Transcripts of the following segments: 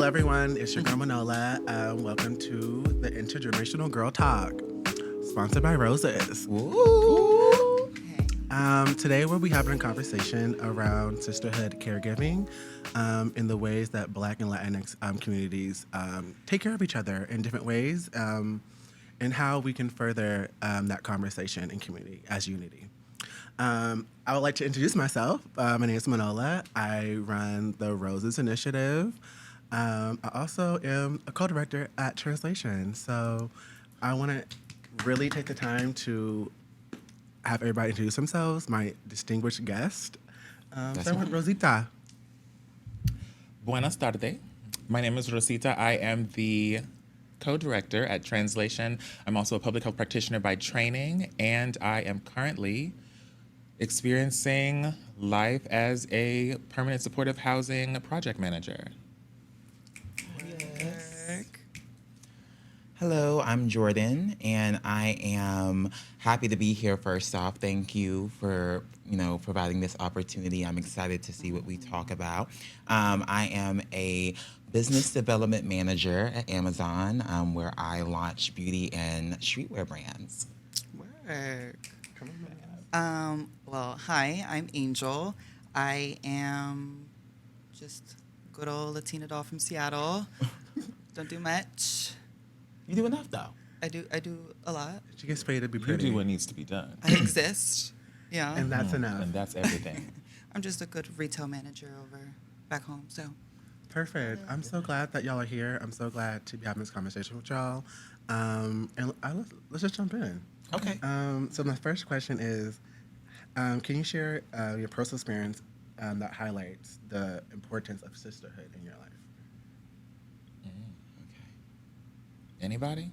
Hello, everyone. It's your girl Manola. Welcome to the Intergenerational Girl Talk, sponsored by Roses. Ooh. Today, we'll be having a conversation around sisterhood caregiving in the ways that Black and Latinx communities take care of each other in different ways, and how we can further that conversation in community as unity. I would like to introduce myself. My name is Manola. I run the Roses Initiative. I also am a co-director at Translation. So I want to really take the time to have everybody introduce themselves, my distinguished guest. Start with Rosita. Buenas tardes. My name is Rosita. I am the co-director at Translation. I'm also a public health practitioner by training, and I am currently experiencing life as a permanent supportive housing project manager. Yes. Hello, I'm Jordyn, and I am happy to be here. First off, thank you for providing this opportunity. I'm excited to see what we talk about. I am a business development manager at Amazon, where I launch beauty and streetwear brands. Work. Well, hi, I'm Angel. I am just good old Latina doll from Seattle. Don't do much. You do enough, though. I do a lot. She gets paid to be You pretty. do what needs to be done. I exist. Yeah. And that's enough. And that's everything. I'm just a good retail manager over back home. So Perfect. I'm so glad that y'all are here. I'm so glad to be having this conversation with y'all. Let's just jump in. Okay. So my first question is, can you share your personal experience that highlights the importance of sisterhood in your life? Anybody?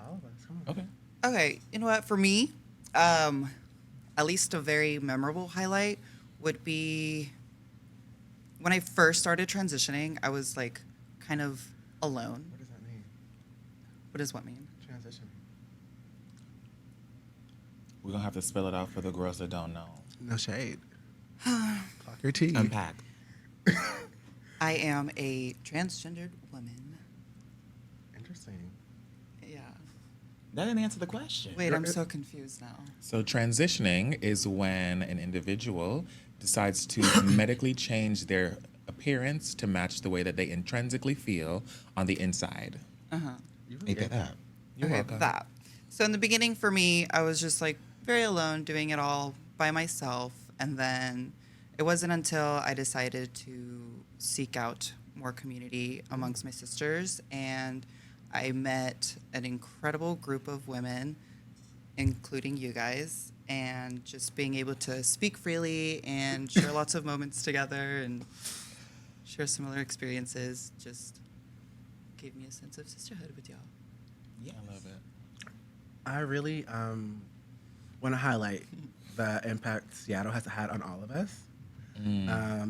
All of us. Come on. Okay. okay, you know what? For me, at least a very memorable highlight would be when I first started transitioning. I was like kind of alone. What does that mean? What does what mean? Transition. We're going to have to spell it out for the girls that don't know. No shade. Clock your teeth. Unpack. I am a transgendered woman. Interesting. Yeah. That didn't answer the question. Wait, I'm so confused now. So transitioning is when an individual decides to medically change their appearance to match the way that they intrinsically feel on the inside. Uh-huh. You Make that up. You're welcome. That. So in the beginning for me, I was just like very alone, doing it all by myself. And then it wasn't until I decided to seek out more community amongst my sisters, and I met an incredible group of women, including you guys, and just being able to speak freely and share lots of moments together and share similar experiences just gave me a sense of sisterhood with y'all. Yeah. I love it. I really want to highlight the impact Seattle has had on all of us.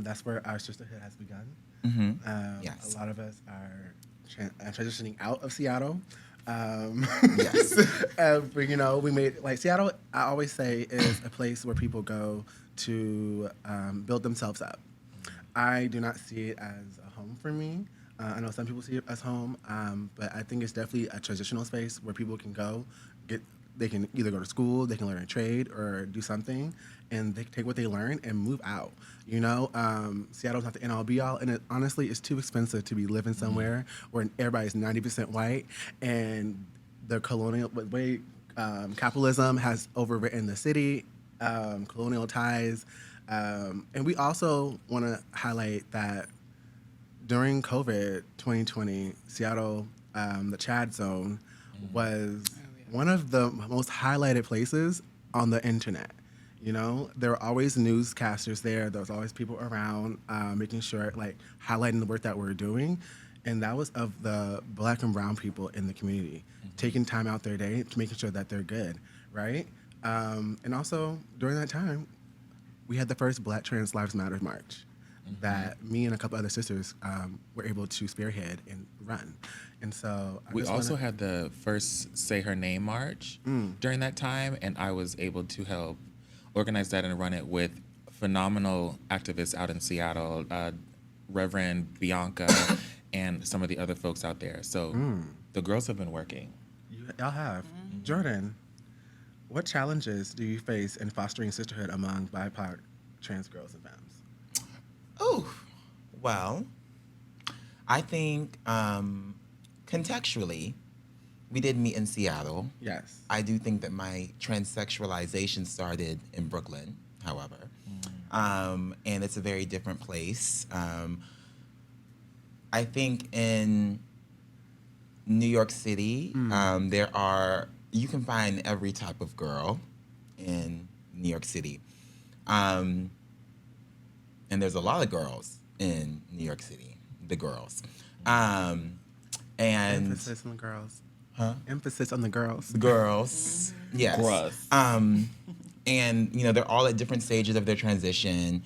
That's where our sisterhood has begun. Mm-hmm. Yes. A lot of us are transitioning out of Seattle. Yes. But, we made, like, Seattle, I always say, is a place where people go to build themselves up. I do not see it as a home for me. I know some people see it as home, but I think it's definitely a transitional space where people can go, they can either go to school, they can learn a trade, or do something, and they can take what they learn and move out. Seattle's not the end all be all, and it honestly is too expensive to be living somewhere where everybody's 90% white, and the colonial way capitalism has overwritten the city, colonial ties, and we also want to highlight that during COVID 2020, Seattle, the Chad Zone, was one of the most highlighted places on the internet. There were always newscasters there. There was always people around making sure, like, highlighting the work that we're doing. And that was of the Black and brown people in the community, taking time out their day to making sure that they're good, right? And also, during that time, we had the first Black Trans Lives Matter March that me and a couple other sisters were able to spearhead and run. And so we also had the first Say Her Name March during that time, and I was able to help organize that and run it with phenomenal activists out in Seattle, Reverend Bianca and some of the other folks out there. So the girls have been working. Y'all have. Jordyn, what challenges do you face in fostering sisterhood among BIPOC trans girls and femmes? Oh, well, I think contextually, we did meet in Seattle. Yes. I do think that my transsexualization started in Brooklyn, however. And it's a very different place. I think in New York City, you can find every type of girl in New York City. And there's a lot of girls in New York City, the girls. And Emphasis on the girls. Huh? Emphasis on the girls. The girls. Yes. Gross. And, they're all at different stages of their transition.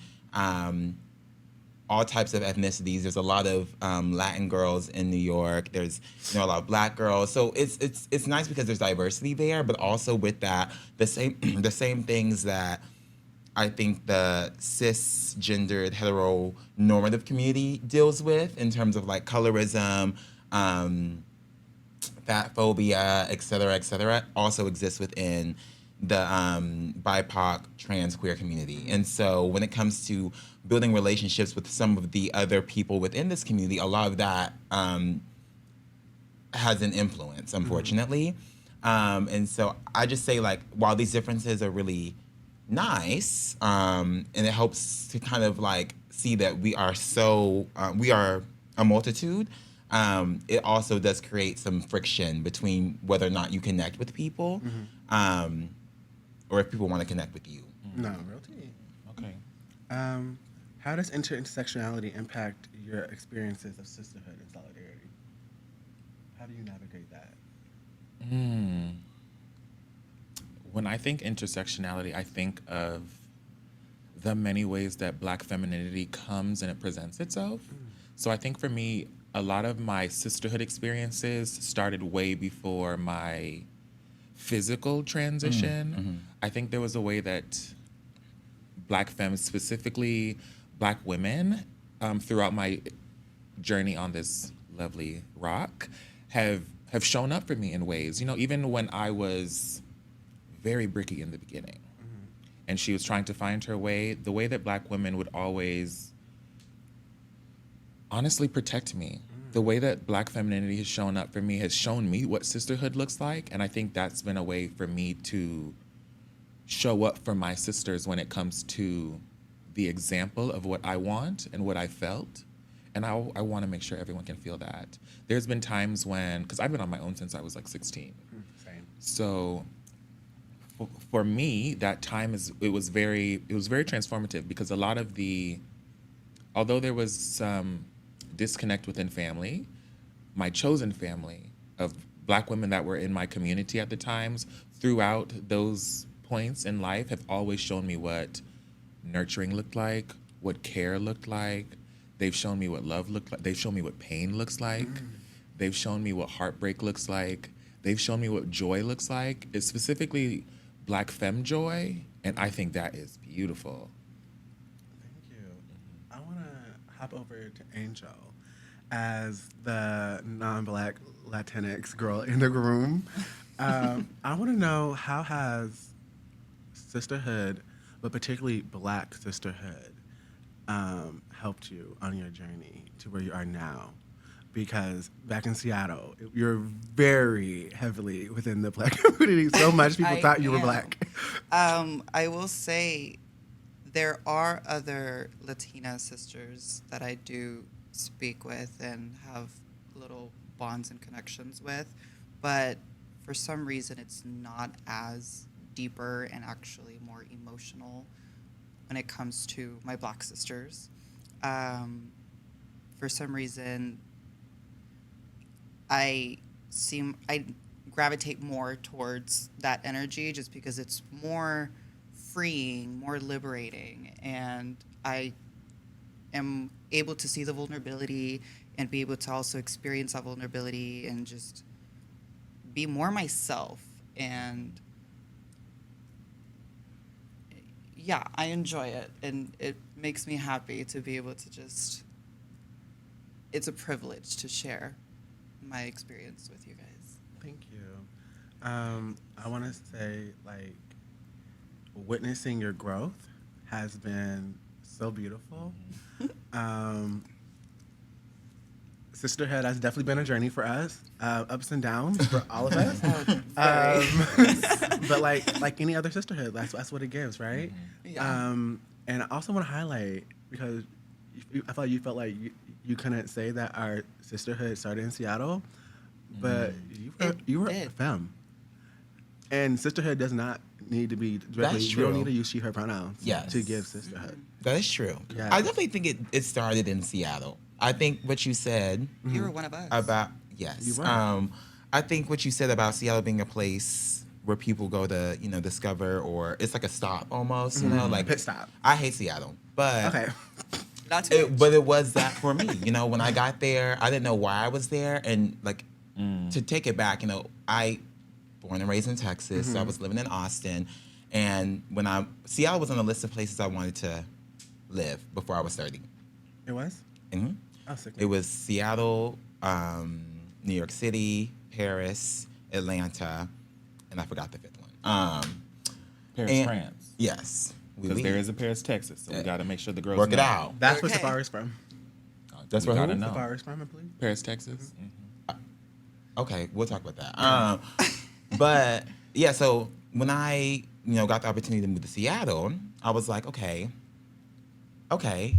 All types of ethnicities. There's a lot of Latin girls in New York. There's a lot of Black girls. So it's nice because there's diversity there, but also with that, the same things that I think the cisgendered heteronormative community deals with in terms of like colorism, fat phobia, et cetera, also exists within the BIPOC trans queer community. And so when it comes to building relationships with some of the other people within this community, a lot of that has an influence, unfortunately. And so I just say, like, while these differences are really nice, and it helps to kind of like see that we are a multitude, it also does create some friction between whether or not you connect with people, or if people want to connect with you. No, real tea. Okay. How does intersectionality impact your experiences of sisterhood and solidarity? How do you navigate that? When I think intersectionality, I think of the many ways that Black femininity comes and it presents itself. So I think for me, a lot of my sisterhood experiences started way before my physical transition. I think there was a way that Black femmes, specifically Black women, throughout my journey on this lovely rock, have shown up for me in ways. Even when I was very bricky in the beginning, and she was trying to find her way, the way that Black women would always honestly protect me. The way that Black femininity has shown up for me has shown me what sisterhood looks like, and I think that's been a way for me to show up for my sisters when it comes to the example of what I want and what I felt, and I want to make sure everyone can feel that. There's been times when, because I've been on my own since I was like 16. Same. So for me, that time it was very transformative, because a lot of although there was some disconnect within family, my chosen family of Black women that were in my community at the times, throughout those points in life, have always shown me what nurturing looked like, what care looked like. They've shown me what love looked like. They've shown me what pain looks like. They've shown me what heartbreak looks like. They've shown me what joy looks like. It's specifically Black femme joy, and I think that is beautiful. Thank you. I want to hop over to Angel as the non-Black Latinx girl in the room. I want to know, how has sisterhood, but particularly Black sisterhood, helped you on your journey to where you are now? Because back in Seattle, you're very heavily within the Black community. So much people thought you were Black. I will say there are other Latina sisters that I do speak with and have little bonds and connections with, but for some reason it's not as deeper and actually more emotional when it comes to my Black sisters. For some reason, I gravitate more towards that energy just because it's more freeing, more liberating, and I am able to see the vulnerability and be able to also experience that vulnerability and just be more myself. And yeah, I enjoy it, and it makes me happy to be able to just it's a privilege to share my experience with you guys. Thank you. I want to say, like, witnessing your growth has been so beautiful. Sisterhood has definitely been a journey for us, ups and downs for all of us. But like any other sisterhood, that's what it gives, right? Yeah. And I also want to highlight, because I thought you felt like you couldn't say that our sisterhood started in Seattle, but you were a did. femme. And sisterhood does not need to be directly. That's You don't true. need to use she/her pronouns Yes. to give sisterhood. That is true. Yeah. I definitely think it started in Seattle. I think what you said You were one of us. about yes. You were. I think what you said about Seattle being a place where people go to, discover, or it's like a stop almost, like Pit stop. I hate Seattle, but Okay. Not too much. but it was that for me. When I got there, I didn't know why I was there, and like to take it back, I born and raised in Texas, so I was living in Austin, and Seattle was on the list of places I wanted to live before I was 30. It was? hmm Oh, sick. It was Seattle, New York City, Paris, Atlanta, and I forgot the fifth one. Paris, France. Yes. Because there is a Paris, Texas, so we got to make sure the girls Work know. it out. That's where Okay. Safari's from. That's we where gotta who? know. Safari's from, I believe. Paris, Texas. Okay, we'll talk about that. But yeah, so when I got the opportunity to move to Seattle, I was like, okay,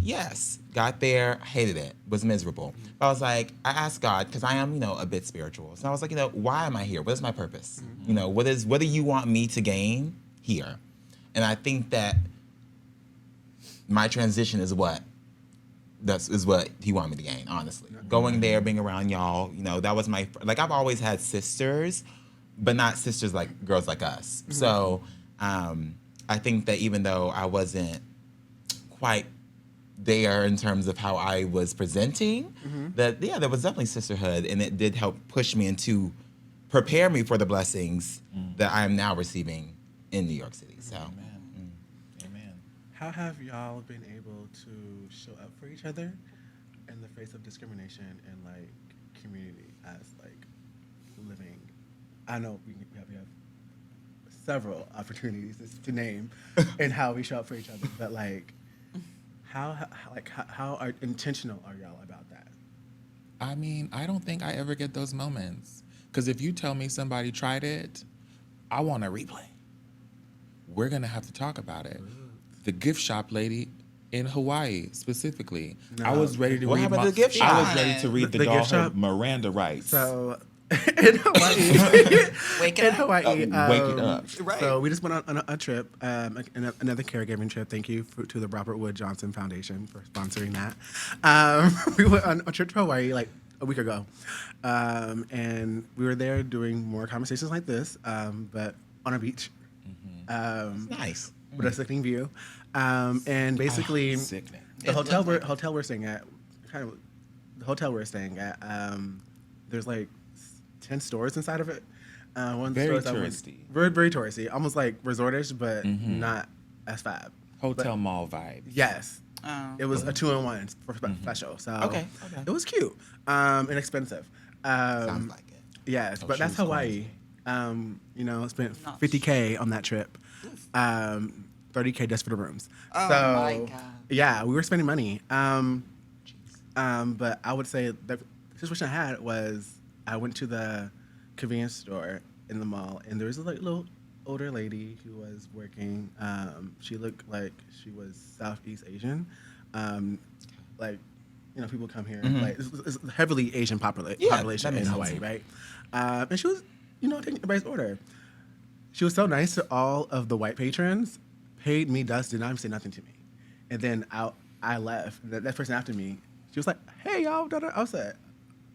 yes. Got there, hated it, was miserable. But I was like, I asked God, because I am a bit spiritual. So I was like, why am I here? What is my purpose? What do you want me to gain here? And I think that my transition is what he wanted me to gain, honestly. Going there, being around y'all, that was I've always had sisters, but not sisters like girls like us. So I think that even though I wasn't quite there in terms of how I was presenting, there was definitely sisterhood, and it did help push me into prepare me for the blessings that I am now receiving in New York City. So. Amen. How have y'all been able to show up for each other in the face of discrimination in like community as like living? I know we have several opportunities to name and how we show up for each other, but like how are intentional are y'all about that? I mean, I don't think I ever get those moments. Because if you tell me somebody tried it, I want a replay. We're going to have to talk about it. The gift shop lady in Hawaii, specifically. No. I was ready to What read happened to the gift I shop? was ready to read The the gift doll her shop? Miranda rights. So in Hawaii, Wake it in up. Hawaii, Wake it up. Right. So we just went on a trip, another caregiving trip. Thank you to the Robert Wood Johnson Foundation for sponsoring that. We went on a trip to Hawaii like a week ago, and we were there doing more conversations like this, but on a beach. Nice. With a sickening view, and basically Sickening. the hotel we're staying at, there's like 10 stores inside of it. One Very store touristy. very very touristy, almost like resortish, but not as fab. Hotel mall vibes. Yes, Oh. it was a 2-in-1 for special, so Okay. it was cute, inexpensive. Sounds like it. Yes, Oh, but she that's was Hawaii. Spent Not $50K on that trip. $30K just for the rooms. Oh, so, my God. Yeah, we were spending money. But I would say the situation I had was I went to the convenience store in the mall, and there was a little older lady who was working. She looked like she was Southeast Asian. People come here. Like it's heavily Asian population that in makes Hawaii, sense. right? And she was, taking everybody's order. She was so nice to all of the white patrons, paid me dust, did not even say nothing to me. And then I left. That person after me, she was like, "Hey, y'all." I was like,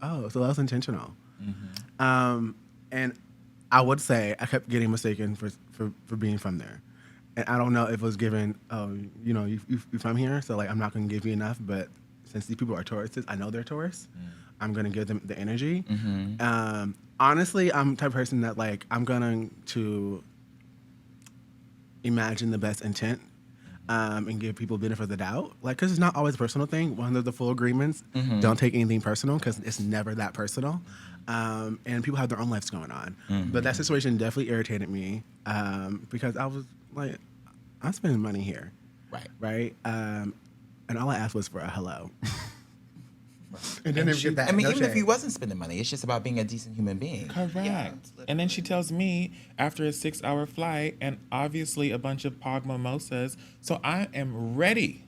"Oh, so that was intentional." And I would say I kept getting mistaken for being from there. And I don't know if it was given, you're from here, so like I'm not going to give you enough. But since these people are tourists, I know they're tourists. I'm going to give them the energy. Honestly, I'm the type of person that like I'm going to imagine the best intent. and give people benefit of the doubt. Like, because it's not always a personal thing. One of the full agreements, don't take anything personal because it's never that personal. And people have their own lives going on. But that situation definitely irritated me because I was like, I'm spending money here. Right? And all I asked was for a hello. And didn't even get that. I mean, no even if shade. he wasn't spending money, it's just about being a decent human being. Correct. Yeah, and then she tells me after a 6-hour flight and obviously a bunch of pog mimosas, so I am ready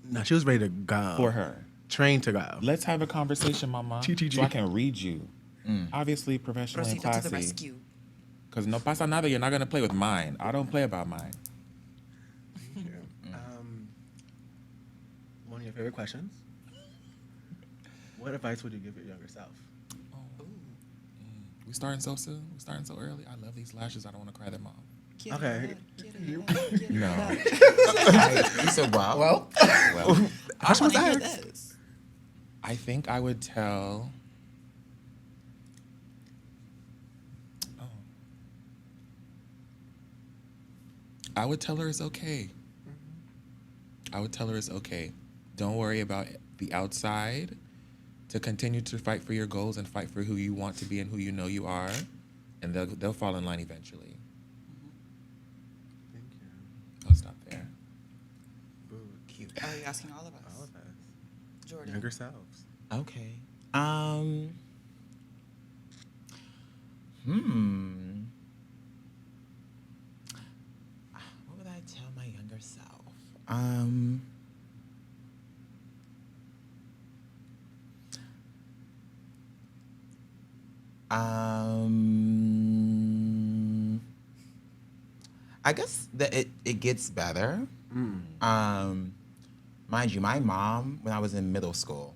No, she was ready to go. for her. Trained to go. Let's have a conversation, mama, TTG. so I can read you. Obviously, professional and Rosita to the classy. rescue. Because no pasa nada, you're not going to play with mine. I don't play about mine. Thank you. One of your favorite questions. What advice would you give your younger self? We starting so soon? We starting so early? I love these lashes. I don't want to cry them off. Okay. No. You said, wow. Well, Well, I want to hear asked. this. I think I would tell... I would tell her it's okay. I would tell her it's okay. Don't worry about the outside. To continue to fight for your goals and fight for who you want to be and who you know you are, and they'll fall in line eventually. Thank you. I'll stop there. Boo. Cute. Are you asking all of us? All of us. Jordyn. Younger selves. Okay. What would I tell my younger self? I guess that it gets better. Mind you, my mom, when I was in middle school,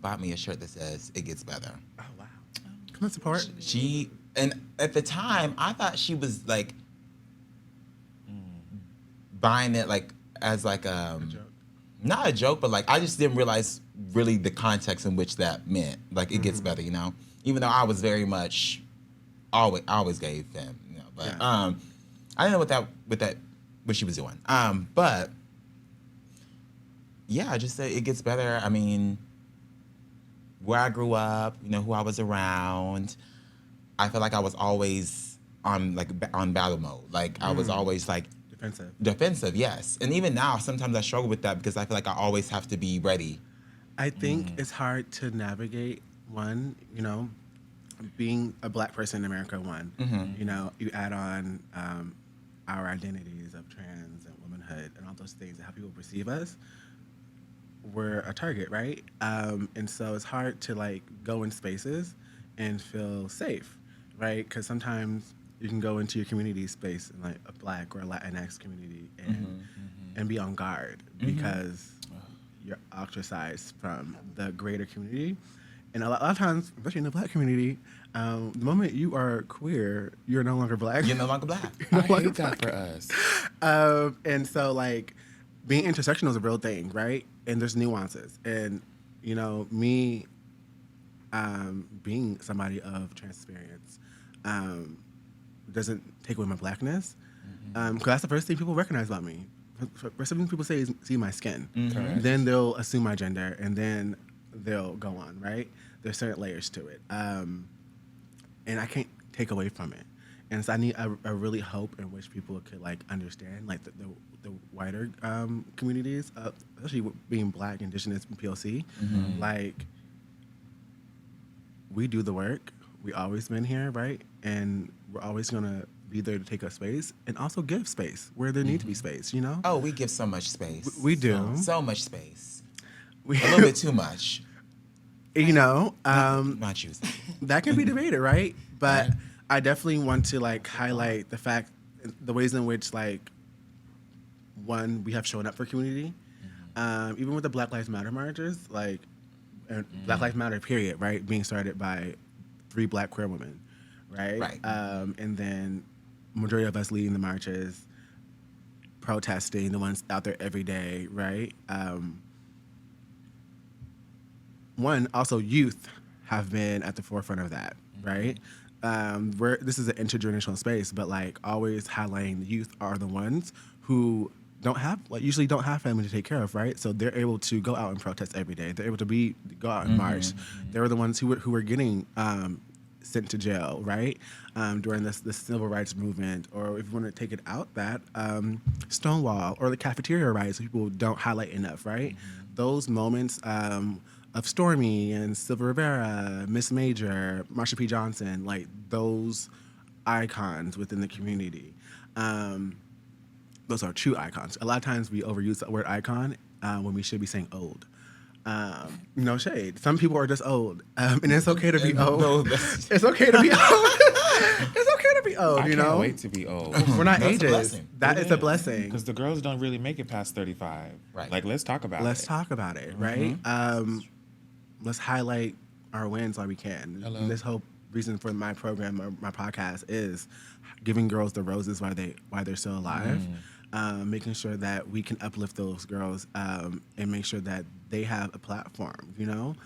bought me a shirt that says "It gets better." Oh, wow. Come on, support. She, and at the time, I thought she was like buying it like as like joke. not a joke, but like I just didn't realize really the context in which that meant. Like it gets better, you know. Even though I was very much always gave femme, you know. But Yeah. I didn't know what she was doing. But yeah, I just say it gets better. I mean, where I grew up, you know, who I was around, I feel like I was always on battle mode. Like I was always like defensive, yes. And even now, sometimes I struggle with that because I feel like I always have to be ready. I think it's hard to navigate one, you know, being a Black person in America, one, you know, you add on our identities of trans and womanhood and all those things and how people perceive us. We're a target, right? And so it's hard to like go in spaces and feel safe, right? Because sometimes you can go into your community space in like a Black or a Latinx community and be on guard because you're ostracized from the greater community. And a lot of times, especially in the Black community, the moment you are queer, you're no longer Black. You're no longer Black. I hate that for us. And so, like, being intersectional is a real thing, right? And there's nuances. And, you know, me being somebody of trans experience doesn't take away my Blackness. Because that's the first thing people recognize about me. First thing people say is see my skin. Correct. Then they'll assume my gender, and then they'll go on, right? There's certain layers to it. And I can't take away from it. And so I really hope and wish people could like understand like the wider communities, especially being Black, Indigenous, and POC. Like we do the work. We always been here, right? And we're always gonna be there to take up space and also give space where there need to be space. You know? Oh, we give so much space. We do. So much space. We, A little bit too much. you know, Not you. that can be debated, right? But I definitely want to like highlight the ways in which like one, we have shown up for community, even with the Black Lives Matter marches, like and Black Lives Matter period, right? Being started by 3 Black queer women, right? Right. And then majority of us leading the marches, protesting, the ones out there every day, right? One, also youth have been at the forefront of that, right? This is an intergenerational space, but like always highlighting the youth are the ones who usually don't have family to take care of, right? So they're able to go out and protest every day. They're able to go out and march. They were the ones who were getting sent to jail, right? During this civil rights movement, or if you want to take it out, that Stonewall or the cafeteria riots, people don't highlight enough, right? Those moments of Stormy and Silva Rivera, Miss Major, Marsha P. Johnson, like those icons within the community. Those are true icons. A lot of times we overuse the word icon when we should be saying old. No shade. Some people are just old, and it's okay to be old. It's okay to be old. It's okay to be old. I can't wait to be old. We're not That's a ages. blessing. That is a blessing. Because the girls don't really make it past 35. Right. Like, let's talk about it. Let's talk about it, right? Let's highlight our wins while we can. Hello. And this whole reason for my program or my podcast is giving girls the roses while they're still alive. Making sure that we can uplift those girls and make sure that they have a platform, you know?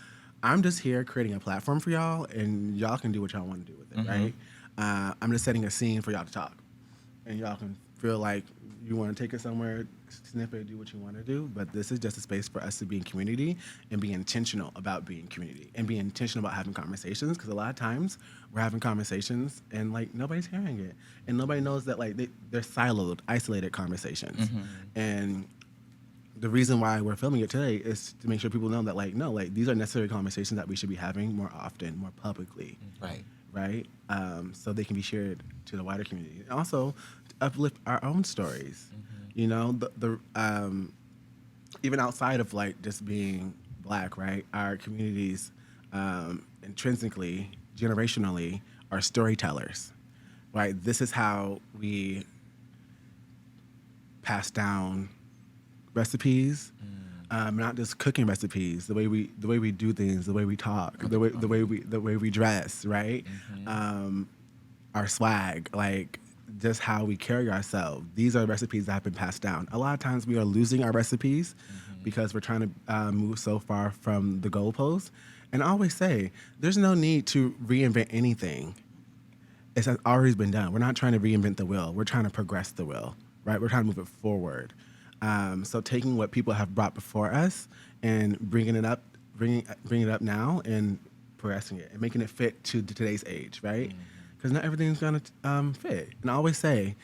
I'm just here creating a platform for y'all, and y'all can do what y'all want to do with it, right? I'm just setting a scene for y'all to talk. And y'all can feel like you want to take it somewhere, sniff it, do what you want to do, but this is just a space for us to be in community and be intentional about being community and be intentional about having conversations, because a lot of times we're having conversations and like nobody's hearing it and nobody knows that like they're siloed, isolated conversations. And the reason why we're filming it today is to make sure people know that like, no, like these are necessary conversations that we should be having more often, more publicly. Right? So they can be shared to the wider community. And also to uplift our own stories. You know, the even outside of like just being Black, right? Our communities intrinsically, generationally, are storytellers, right? This is how we pass down recipes, not just cooking recipes. The way we do things, the way we talk, the way we dress, right? Our swag, like just how we carry ourselves. These are recipes that have been passed down. A lot of times we are losing our recipes because we're trying to move so far from the goalposts. And I always say, there's no need to reinvent anything. It's already been done. We're not trying to reinvent the wheel. We're trying to progress the wheel, right? We're trying to move it forward. So taking what people have brought before us and bringing it up now and progressing it and making it fit to today's age, right? Because not everything's gonna fit. And I always say,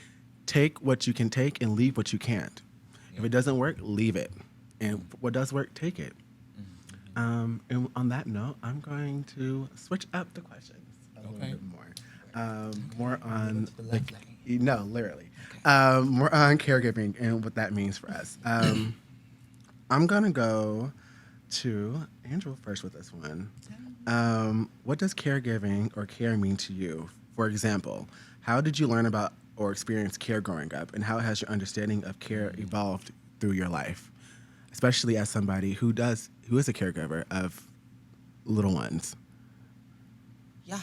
take what you can take and leave what you can't. If it doesn't work, leave it. And what does work, take it. And on that note, I'm going to switch up the questions a little bit more. More on literally. More on caregiving and what that means for us. I'm gonna go to Andrew first with this one. What does caregiving or care mean to you? For example, how did you learn about or experience care growing up, and how has your understanding of care evolved through your life, especially as somebody who is a caregiver of little ones? Yeah.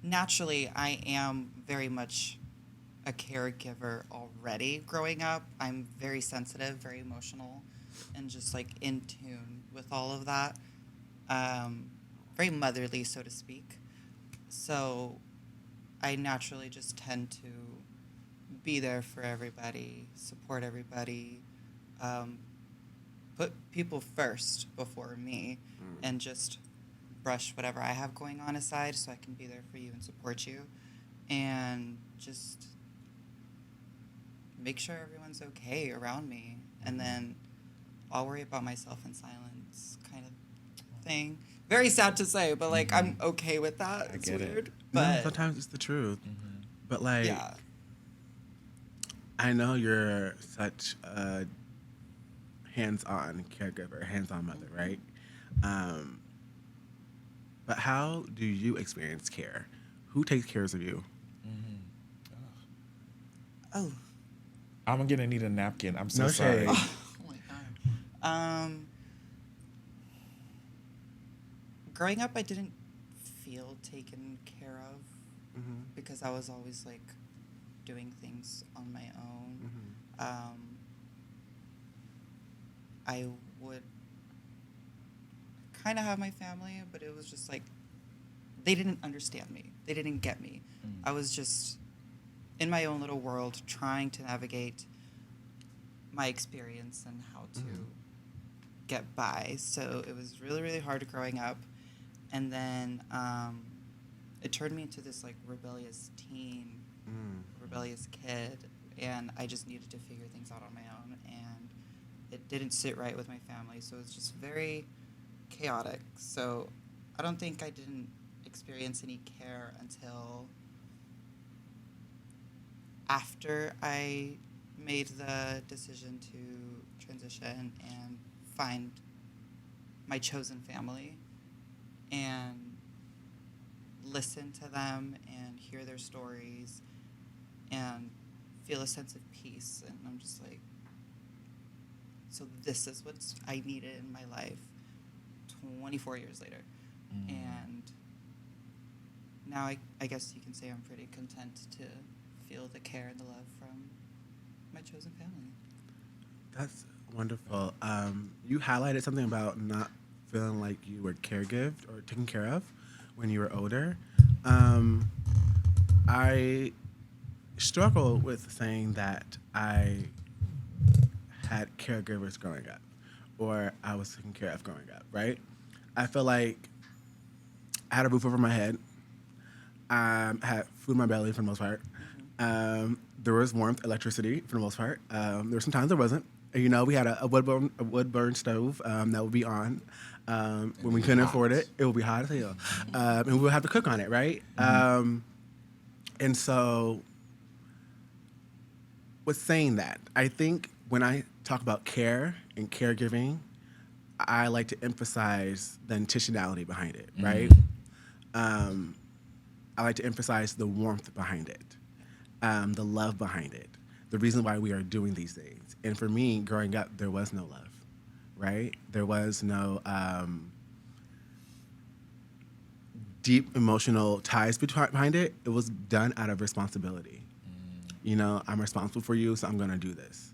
Naturally, I am very much a caregiver already growing up. I'm very sensitive, very emotional, and just like in tune with all of that. Very motherly, so to speak. So I naturally just tend to be there for everybody, support everybody, put people first before me, and just brush whatever I have going on aside so I can be there for you and support you, and just make sure everyone's okay around me, and then I'll worry about myself in silence kind of thing. Very sad to say, but like I'm okay with that. It's weird. But no, sometimes it's the truth. But like, yeah. I know you're such a hands-on caregiver, hands-on mother, right? But how do you experience care? Who takes care of you? Oh. I'm gonna need a napkin. I'm so No sorry. shade. Oh my God. Growing up, I didn't feel taken care of because I was always like doing things on my own. I would kind of have my family, but it was just like they didn't understand me. They didn't get me. I was just in my own little world trying to navigate my experience and how to get by. So it was really, really hard growing up. And then it turned me into this like rebellious teen, rebellious kid. And I just needed to figure things out on my own. And it didn't sit right with my family. So it was just very chaotic. So I don't think I didn't experience any care until after I made the decision to transition and find my chosen family and listen to them and hear their stories and feel a sense of peace. And I'm just like, so this is what I needed in my life 24 years later. And now I guess you can say I'm pretty content to feel the care and the love from my chosen family. That's wonderful. You highlighted something about not feeling like you were caregived or taken care of when you were older. I struggle with saying that I had caregivers growing up or I was taken care of growing up, right? I feel like I had a roof over my head. I had food in my belly for the most part. There was warmth, electricity for the most part. There were some times there wasn't. You know, we had a wood burn stove that would be on. When we couldn't afford it, it would be hot as hell. And we would have to cook on it, right? And so, with saying that, I think when I talk about care and caregiving, I like to emphasize the intentionality behind it, right? I like to emphasize the warmth behind it, the love behind it, the reason why we are doing these things. And for me, growing up, there was no love, right? There was no deep emotional ties behind it. It was done out of responsibility. You know, I'm responsible for you, so I'm going to do this.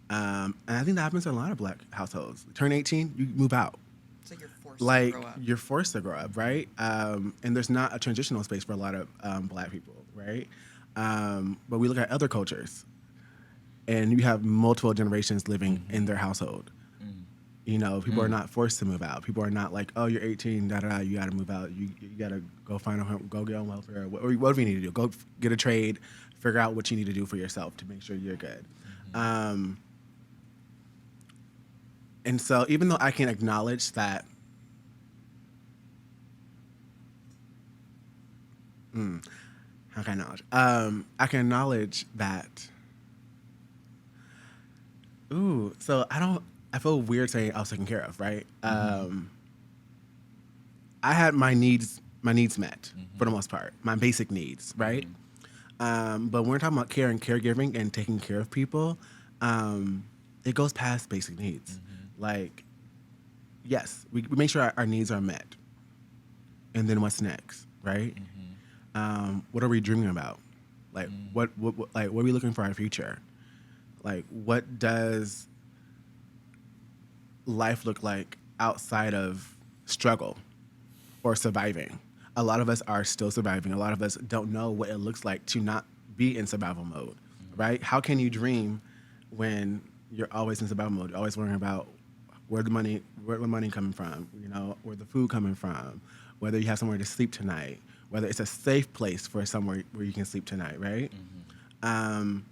And I think that happens in a lot of Black households. Turn 18, you move out. It's like you're forced to grow up. You're forced to grow up, right? And there's not a transitional space for a lot of Black people, right? But we look at other cultures, and you have multiple generations living in their household. You know, people are not forced to move out. People are not like, oh, you're 18, da-da-da, you got to move out. You got to go find a home, go get on welfare. What do you need to do? Go get a trade, figure out what you need to do for yourself to make sure you're good. And so even though I can acknowledge that, how can I acknowledge? I can acknowledge that, so I feel weird saying I was taken care of, right? I had my needs met for the most part, my basic needs, right? But when we're talking about care and caregiving and taking care of people, it goes past basic needs. Like, yes, we make sure our needs are met. And then what's next, right? What are we dreaming about? Like, what are we looking for our future? Like, what does life look like outside of struggle or surviving? A lot of us are still surviving. A lot of us don't know what it looks like to not be in survival mode, right? How can you dream when you're always in survival mode? You're always worrying about where the money coming from, you know, where the food coming from, whether you have somewhere to sleep tonight, whether it's a safe place for somewhere where you can sleep tonight, right? And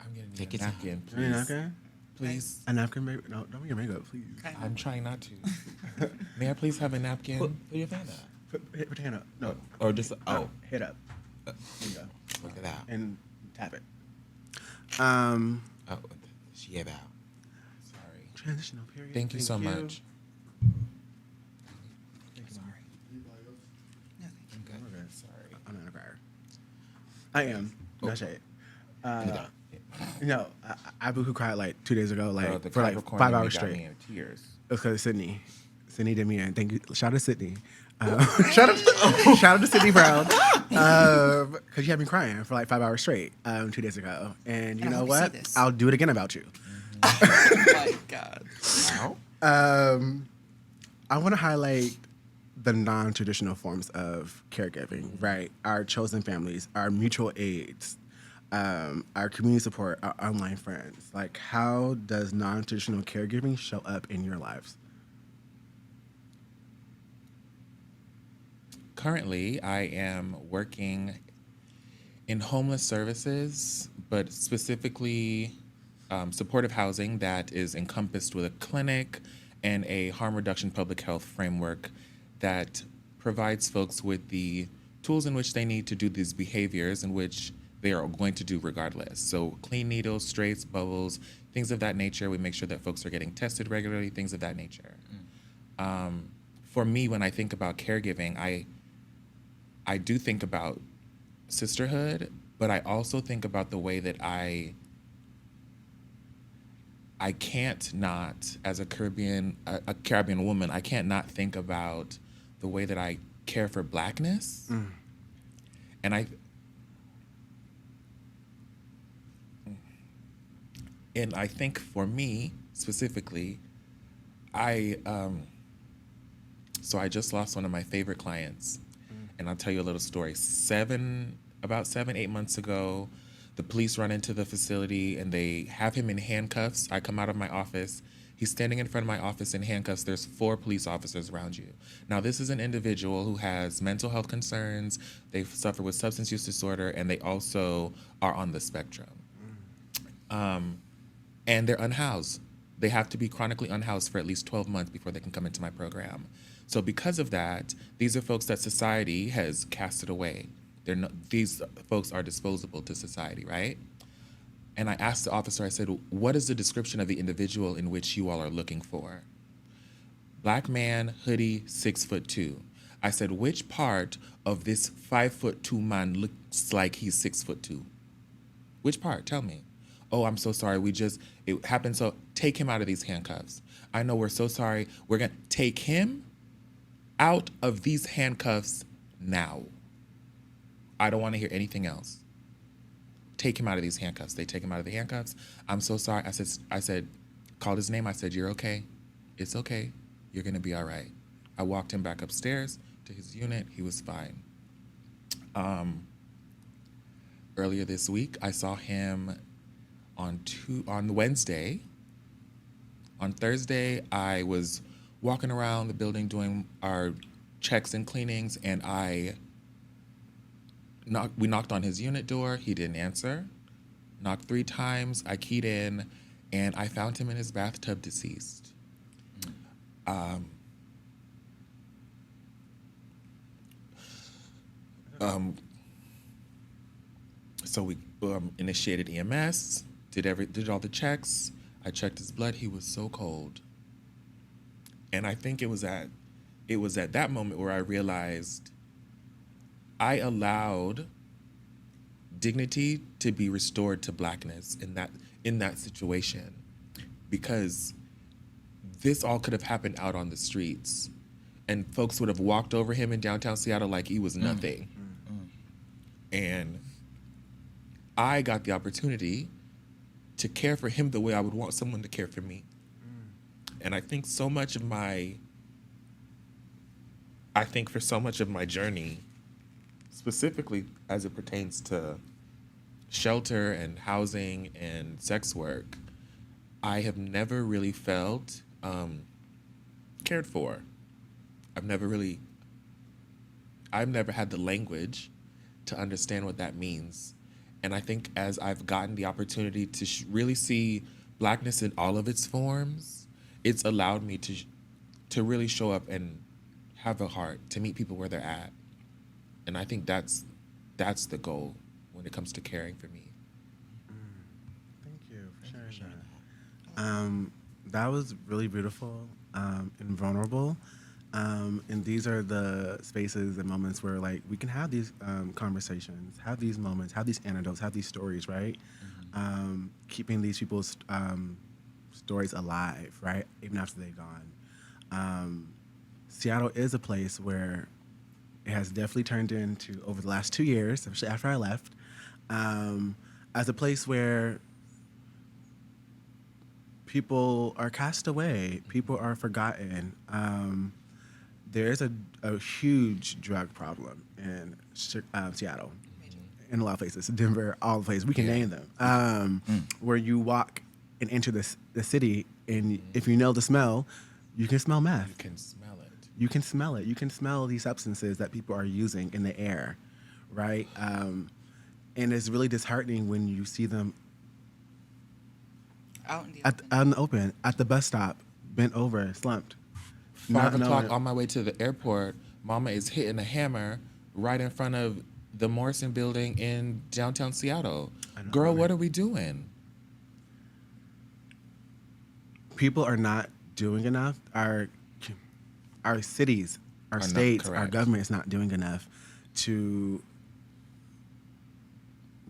I'm gonna Take need it a napkin, you need a please. napkin? Please. A napkin, baby? No, don't bring your makeup, please. Okay. I'm trying not to. May I please have a napkin? Put your hand up. Put your hand up. No. Or just, Head up. There you go. Look at that. And tap it. She gave out. sorry. Transitional period. Thank you so much. Sorry. No, I'm good. Okay. Sorry. I'm not a crier. I am. No shade. No, I boo-hoo cried like 2 days ago, like The for like Capricorn 5 in me hours got straight. me in tears. It was because of Sydney. Sydney did me in. Thank you. Shout out to Sydney. Shout out to Sydney Brown. Because you had me crying for like 5 hours straight 2 days ago. And you I know hope you see what? this. I'll do it again about you. Oh my God. Wow. I want to highlight the non-traditional forms of caregiving, right? Our chosen families, our mutual aids, our community support, our online friends. Like, how does non-traditional caregiving show up in your lives? Currently, I am working in homeless services, but specifically supportive housing that is encompassed with a clinic and a harm reduction public health framework that provides folks with the tools in which they need to do these behaviors in which they are going to do regardless. So clean needles, straights, bubbles, things of that nature. We make sure that folks are getting tested regularly, things of that nature. For me, when I think about caregiving, I do think about sisterhood, but I also think about the way that I can't not, as a Caribbean woman, I can't not think about the way that I care for Blackness. And I think for me specifically, so I just lost one of my favorite clients, and I'll tell you a little story. About 7-8 months ago, the police run into the facility and they have him in handcuffs. I come out of my office. He's standing in front of my office in handcuffs. There's 4 police officers around you. Now, this is an individual who has mental health concerns. They suffer with substance use disorder, and they also are on the spectrum. And they're unhoused. They have to be chronically unhoused for at least 12 months before they can come into my program. So because of that, these are folks that society has casted away. These folks are disposable to society, right? And I asked the officer, I said, what is the description of the individual in which you all are looking for? Black man, hoodie, 6'2". I said, which part of this 5'2" man looks like he's 6'2"? Which part? Tell me. Oh, I'm so sorry. It happened. So take him out of these handcuffs. I know, we're so sorry. We're going to take him out of these handcuffs now. I don't want to hear anything else. Take him out of these handcuffs. They take him out of the handcuffs. I'm so sorry. I said, called his name. I said, you're okay. It's okay. You're going to be all right. I walked him back upstairs to his unit. He was fine. Earlier this week, I saw him on Wednesday. On Thursday, I was walking around the building doing our checks and cleanings, and we knocked on his unit door. He didn't answer. Knocked 3 times. I keyed in, and I found him in his bathtub deceased. So we initiated EMS, did all the checks. I checked his blood. He was so cold. And I think it was at that moment where I realized I allowed dignity to be restored to Blackness in that situation, because this all could have happened out on the streets, and folks would have walked over him in downtown Seattle like he was nothing. And I got the opportunity to care for him the way I would want someone to care for me. And I think for so much of my journey, specifically as it pertains to shelter and housing and sex work, I have never really felt cared for. I've never had the language to understand what that means. And I think as I've gotten the opportunity to really see Blackness in all of its forms, it's allowed me to really show up and have a heart to meet people where they're at. And I think that's the goal when it comes to caring for me. Thank you for sharing that. That was really beautiful and vulnerable. And these are the spaces and moments where, like, we can have these conversations, have these moments, have these anecdotes, have these stories, right? Keeping these people's stories alive, right? Even after they're gone. Seattle is a place where it has definitely turned into, over the last 2 years, especially after I left, as a place where people are cast away. People are forgotten. There's a huge drug problem in Seattle, in a lot of places, Denver, all the places. We can name them. Where you walk and enter the city, and if you know the smell, you can smell meth. You can smell it. You can smell it. You can smell these substances that people are using in the air, right? And it's really disheartening when you see them Out in the out in the open, at the bus stop, bent over, slumped. 5 o'clock knowing- on my way to the airport, mama is hitting a hammer right in front of the Morrison building in downtown Seattle. Girl, what are we doing? People are not doing enough. Our cities, our Are not states, our correct. government is not doing enough to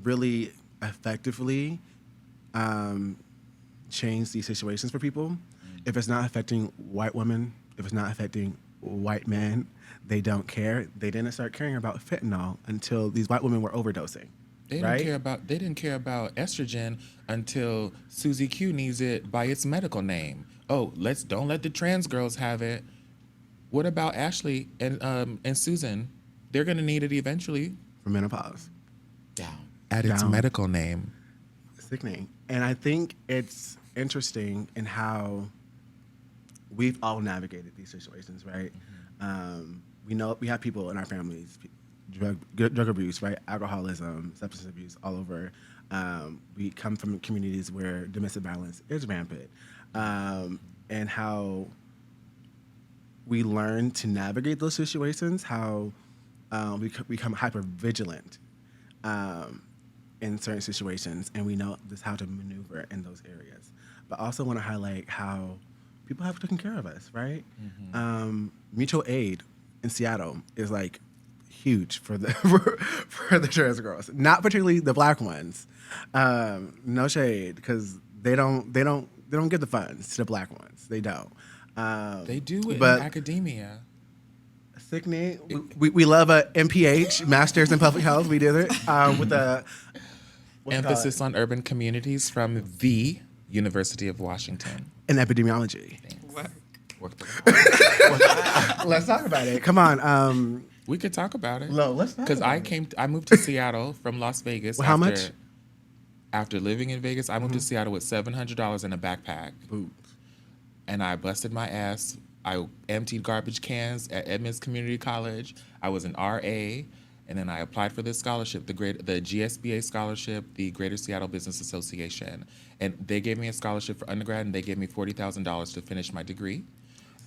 really effectively change these situations for people. If it's not affecting white women, if it's not affecting white men, they don't care. They didn't start caring about fentanyl until these white women were overdosing. They right? didn't care about estrogen until Susie Q needs it by its medical name. Oh, don't let the trans girls have it. What about Ashley and Susan? They're gonna need it eventually. For menopause. Down. At its Down. medical name. Sickening. And I think it's interesting in how we've all navigated these situations, right? We know we have people in our families, drug abuse, right? Alcoholism, substance abuse, all over. We come from communities where domestic violence is rampant, and how we learn to navigate those situations, how we become hyper vigilant in certain situations, and we know just how to maneuver in those areas. But also want to highlight how people have taken care of us, right? Mutual aid in Seattle is like huge for the for the trans girls, not particularly the black ones. No shade, because they don't give the funds to the black ones. They don't. They do it but in academia. Sickening. We love a MPH, Masters in Public Health. We did it with a Emphasis on urban communities from the University of Washington. in epidemiology. Work. Let's talk about it. Come on. We could talk about it. No, let's talk Because about I moved to Seattle from Las Vegas. Well, how much? After living in Vegas, I moved to Seattle with $700 in a backpack. Ooh. And I busted my ass. I emptied garbage cans at Edmonds Community College. I was an RA, and then I applied for this scholarship, the GSBA scholarship, the Greater Seattle Business Association. And they gave me a scholarship for undergrad, and they gave me $40,000 to finish my degree.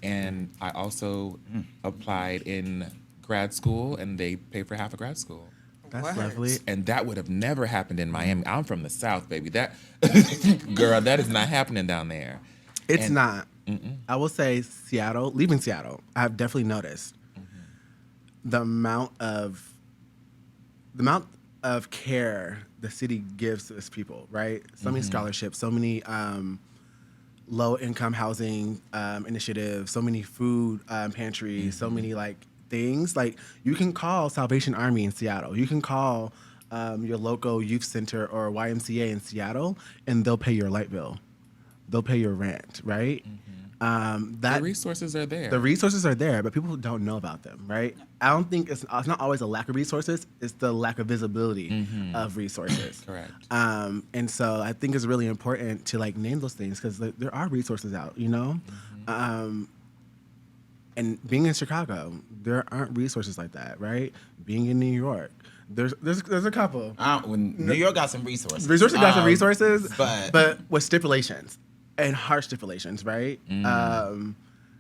And I also applied in grad school, and they paid for half of grad school. That's What? lovely. And that would have never happened in Miami. I'm from the South, baby. That girl, that is not happening down there. It's And- not. I will say Seattle, leaving Seattle, I've definitely noticed the amount of care the city gives to its people, right? So many scholarships, so many low income housing initiatives, so many food pantries, so many like things. Like you can call Salvation Army in Seattle. You can call your local youth center or YMCA in Seattle, and they'll pay your light bill. They'll pay your rent, right? The resources are there. The resources are there, but people don't know about them, right? I don't think it's not always a lack of resources. It's the lack of visibility of resources. Correct. And so I think it's really important to like name those things because there are resources out, you know? And being in Chicago, there aren't resources like that, right? Being in New York, there's a couple. New York got some resources. Resources got some resources, but with stipulations and harsh stipulations, right?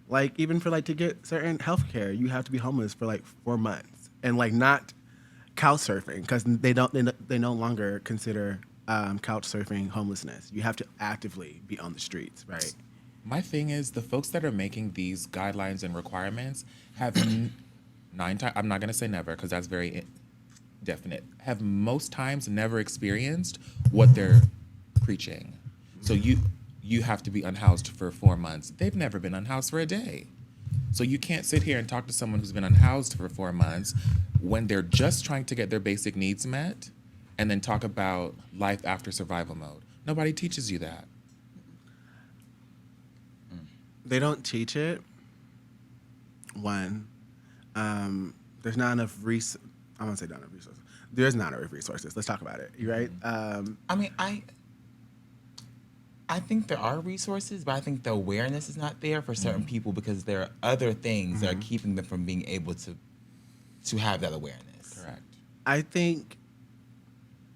Like even for like to get certain health care, you have to be homeless for like 4 months and like not couch surfing because they no longer consider couch surfing homelessness. You have to actively be on the streets, right? My thing is the folks that are making these guidelines and requirements have 9 times, I'm not going to say never because that's very definite, have most times never experienced what they're preaching. So you have to be unhoused for 4 months. They've never been unhoused for a day. So you can't sit here and talk to someone who's been unhoused for 4 months when they're just trying to get their basic needs met and then talk about life after survival mode. Nobody teaches you that. They don't teach it. One, there's not enough I won't say not enough resources. There's not enough resources. Let's talk about it. You right? I mean, I think there are resources, but I think the awareness is not there for certain people because there are other things that are keeping them from being able to have that awareness. Correct. I think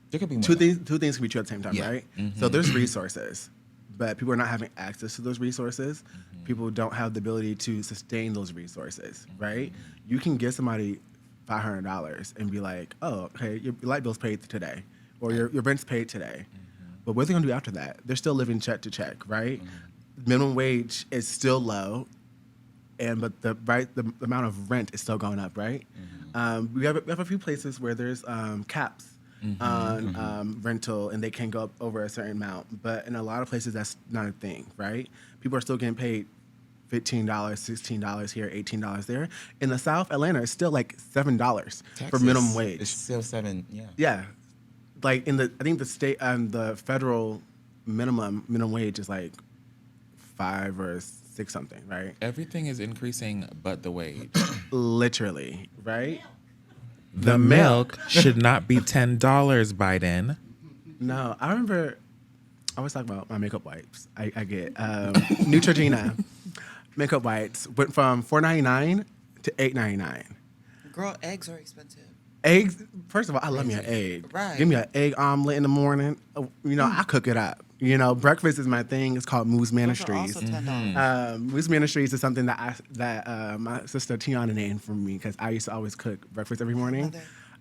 There could be more. two things can be true at the same time, Yeah. right? So there's resources, but people are not having access to those resources. People don't have the ability to sustain those resources, right? You can give somebody $500 and be like, oh, okay, your light bill's paid today, or your rent's paid today. But what are they gonna do after that? They're still living check to check, right? Minimum wage is still low, but the amount of rent is still going up, right? We have a few places where there's caps on rental, and they can go up over a certain amount. But in a lot of places, that's not a thing, right? People are still getting paid $15, $16 here, $18 there. In the South, Atlanta, it's still like $7 for minimum wage. It's still 7, yeah. Yeah, like I think the state the federal minimum wage is like 5 or 6 something, right? Everything is increasing but the wage. Literally, right? The milk should not be $10, Biden. No, I remember I was talking about my makeup wipes. I get Neutrogena makeup wipes went from $4.99 to $8.99. Girl, eggs are expensive. Eggs. First of all, I love me an egg. Right. Give me an egg omelet in the morning. I cook it up. Breakfast is my thing. It's called Moose Those are Ministries. also $10. Moose Ministries is something that my sister Tiana named for me because I used to always cook breakfast every morning.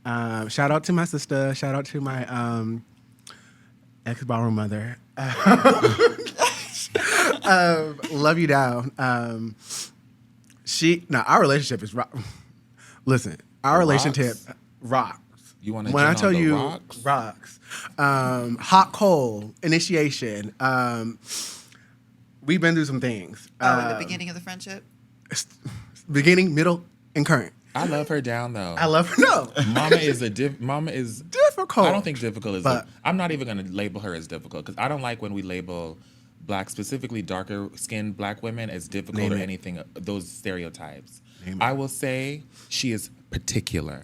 Shout out to my sister. Shout out to my ex-ballroom mother. Love you down. Our relationship is rock. Listen, our relationship rocks. You want to when I on tell the you rocks? Hot, cold, initiation. We've been through some things. In the beginning of the friendship? Beginning, middle, and current. I love her down though. I love her. No. Mama is difficult. I don't think difficult is. But- I'm not even going to label her as difficult because I don't like when we label black, specifically darker skinned black women as difficult Name or it. anything. Those stereotypes. Name it. I will say she is particular.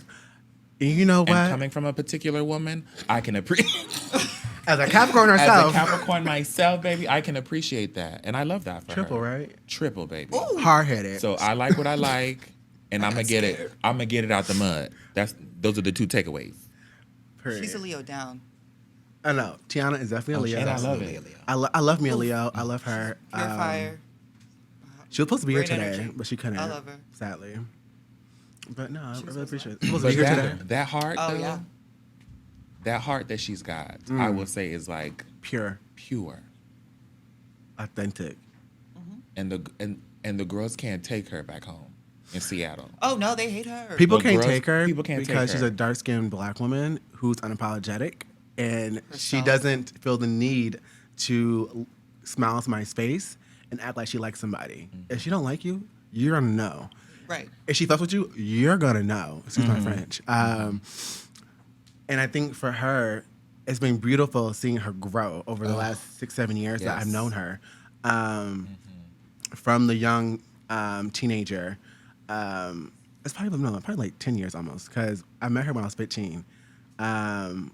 You know what? And coming from a particular woman, I can appreciate. As a Capricorn As herself. a Capricorn myself, baby, I can appreciate that, and I love that for Triple, her. right? Triple, baby. Hard-headed. So I like what I like, and I'm gonna get it. I'm gonna get it out the mud. Those are the 2 takeaways. Period. She's a Leo down. I know. Tiana is definitely a Leo. And I love Absolutely it. a Leo. I love me a Leo. I love her. Pure fire. She was supposed to be here Great today, energy. but she couldn't. I love her. Sadly. But no, I She was really supposed appreciate it. to She was supposed to But be here today. that heart, Oh, though, yeah. that heart that she's got, I will say is like Pure, pure, authentic. and the girls can't take her back home in Seattle. Oh, no, they hate her. People Well, can't girls- take her people can't take because she's her. a dark-skinned black woman who's unapologetic, and she Herself. doesn't feel the need to smile into my face and act like she likes somebody. If she don't like you, you're gonna know. Right. If she fucks with you, you're gonna know. Excuse my French. And I think for her, it's been beautiful seeing her grow over the last 6-7 years that I've Yes. known her. From the young teenager, it's probably like 10 years almost, because I met her when I was 15, and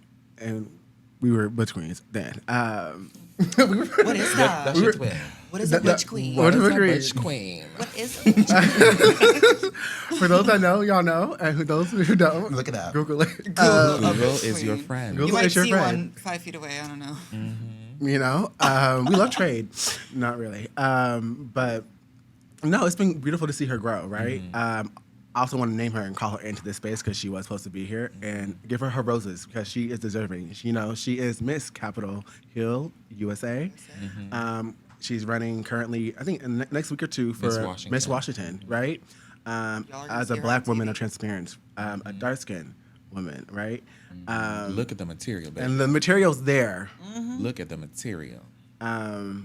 we were butch queens then. What is that? That's your twin. What is a witch queen? What is a Bitch queen? queen? What is a witch queen? For those that know, y'all know, and those who don't, Look it up. Google it. Google. Google witch is your queen. friend. Google You might is your see friend. one 5 feet away. I don't know. We love trade. Not really. But no, it's been beautiful to see her grow, right? I also want to name her and call her into this space because she was supposed to be here, and give her roses because she is deserving. She is Miss Capitol Hill, USA. She's running currently, I think, next week or two for Miss Washington. Miss Washington, right? are gonna As see a her black on woman TV. of transparency, a dark-skinned woman, right? Look at the material, baby. And the material's there. Look at the material. Yeah,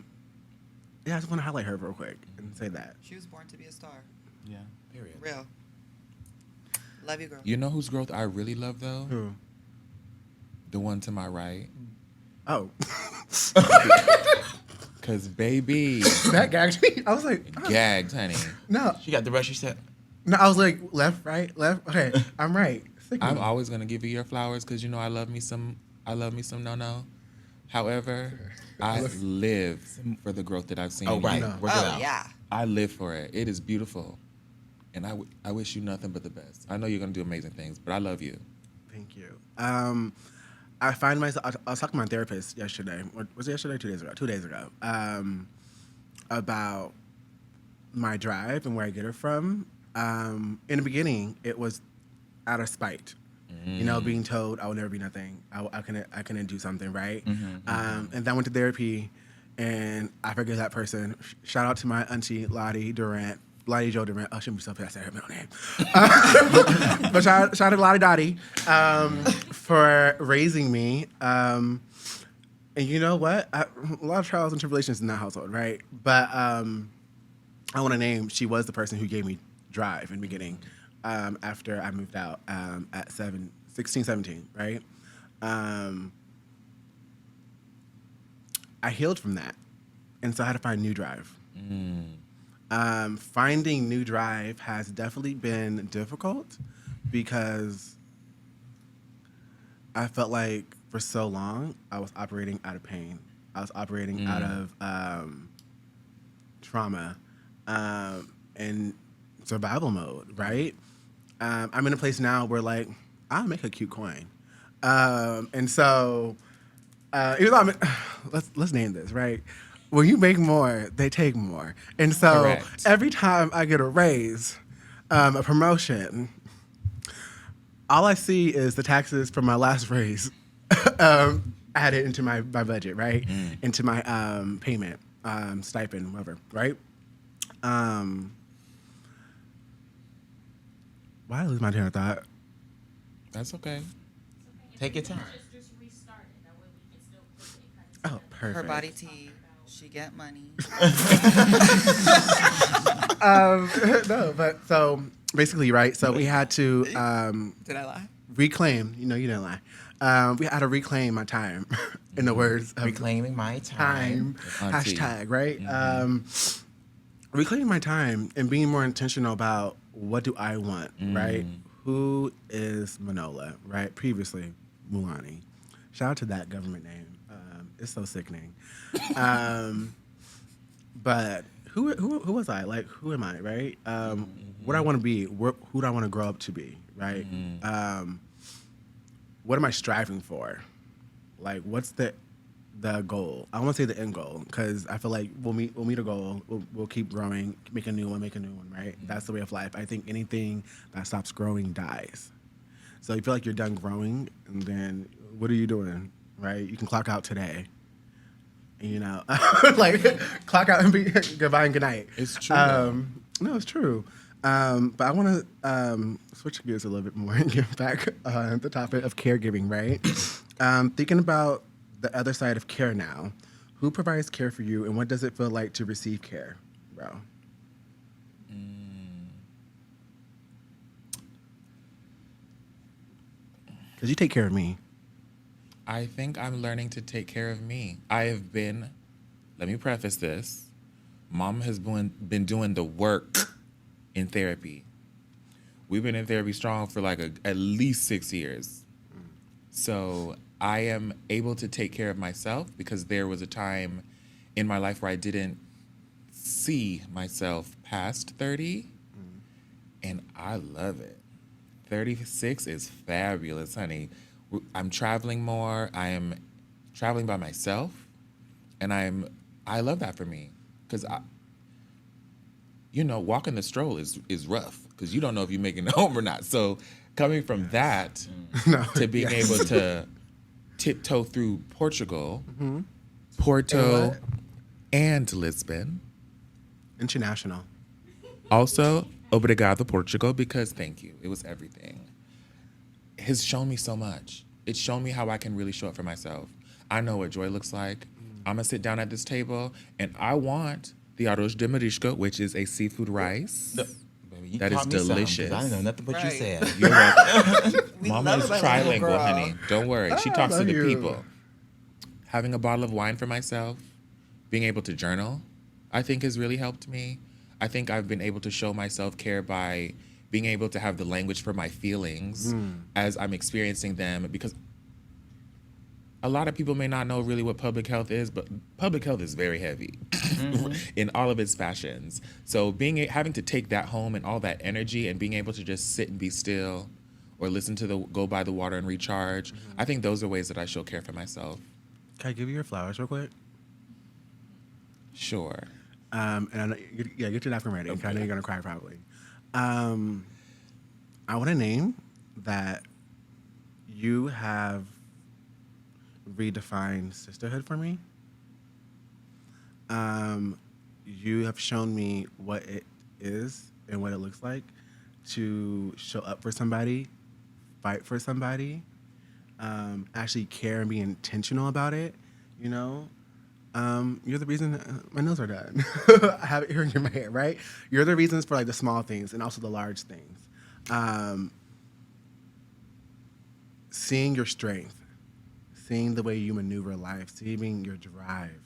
I just want to highlight her real quick and say that. She was born to be a star. Yeah. Period. Real. Love you, girl. You know whose growth I really love though? Who? The one to my right. Oh. Cause baby, That gagged me. I was like, oh. gagged, honey. No, She got the rush. She said, no. I was like, left, right, left. Okay, I'm right. I'm always gonna give you your flowers because you know I love me some no. However, I live for the growth that I've seen. "Oh in right, you. work it Oh out." yeah. I live for it. It is beautiful, and I wish you nothing but the best. I know you're gonna do amazing things, but I love you. Thank you. I find myself. I was talking to my therapist yesterday. Was it yesterday? 2 days ago. 2 days ago. About my drive and where I get it from. In the beginning, it was out of spite. You know, being told I will never be nothing. I couldn't do something, right? And then I went to therapy, and I forget that person. Shout out to my auntie Lottie Jo Durant. Oh, I shouldn't be so fast at her middle name. But shout out to Lottie Dottie for raising me. And you know what? A lot of trials and tribulations in that household, right? But I want to name, she was the person who gave me drive in the beginning after I moved out at 16, 17, right? I healed from that. And so I had to find new drive. Finding new drive has definitely been difficult because I felt like for so long I was operating out of pain. I was operating out of trauma and survival mode, right? I'm in a place now where like I'll make a cute coin, and so even though let's name this, right. When you make more, they take more. And so Correct. every time I get a raise, a promotion, all I see is the taxes from my last raise added into my budget, right? Into my payment, stipend, whatever, right? Why did I lose my train of thought? That's okay. Take your time. Oh, perfect. Her body tea. She get money. No, but so basically, right? So we had to Did I lie? reclaim. You know, you didn't lie. We had to reclaim my time, in the words of Reclaiming my time. Auntie. hashtag, right? Reclaiming my time and being more intentional about what do I want, right? Who is Manola, right? Previously, Mulánì. Shout out to that government name. It's so sickening. But who was I? Like, who am I, right? What do I want to be? Who do I want to grow up to be, right? What am I striving for? Like, what's the goal? I want to say the end goal because I feel like we'll meet a goal. We'll keep growing, make a new one, right? That's the way of life. I think anything that stops growing dies. So you feel like you're done growing, and then what are you doing, right? You can clock out today. You know, like clock out and be goodbye and good night. It's true. No, it's true. But I want to switch gears a little bit more and get back on the topic of caregiving, right? Thinking about the other side of care now. Who provides care for you, and what does it feel like to receive care, bro? Because you take care of me. I think I'm learning to take care of me. I have been, let me preface this, Mom has been doing the work in therapy. We've been in therapy strong for like at least 6 years. So I am able to take care of myself because there was a time in my life where I didn't see myself past 30, and I love it. 36 is fabulous, honey. I'm traveling more. I am traveling by myself, and I love that for me because walking the stroll is rough because you don't know if you're making it home or not. So coming from that to being able to tiptoe through Portugal, Porto, and Lisbon. International. Also, obrigado Portugal, because thank you. It was everything. Has shown me so much. It's shown me how I can really show up for myself. I know what joy looks like. I'm gonna sit down at this table and I want the arroz de marisco, which is a seafood rice. Baby, That is delicious. I didn't know nothing but you Right. said. You're welcome. We Mama love is that little trilingual, girl. honey. Don't worry. She I talks to love the you. people. Having a bottle of wine for myself, being able to journal, I think has really helped me. I think I've been able to show my self-care by being able to have the language for my feelings as I'm experiencing them, because a lot of people may not know really what public health is, but public health is very heavy in all of its fashions. So having to take that home and all that energy and being able to just sit and be still or listen to go by the water and recharge, I think those are ways that I show care for myself. Can I give you your flowers real quick? Sure. And I know, get your napkin ready. Okay. I know you're gonna cry probably. I want a name that you have redefined sisterhood for me. You have shown me what it is and what it looks like to show up for somebody, fight for somebody, actually care and be intentional about it, you know? You're the reason my nails are done. I have it here in my hair, right? You're the reasons for like the small things and also the large things. Seeing your strength, seeing the way you maneuver life, seeing your drive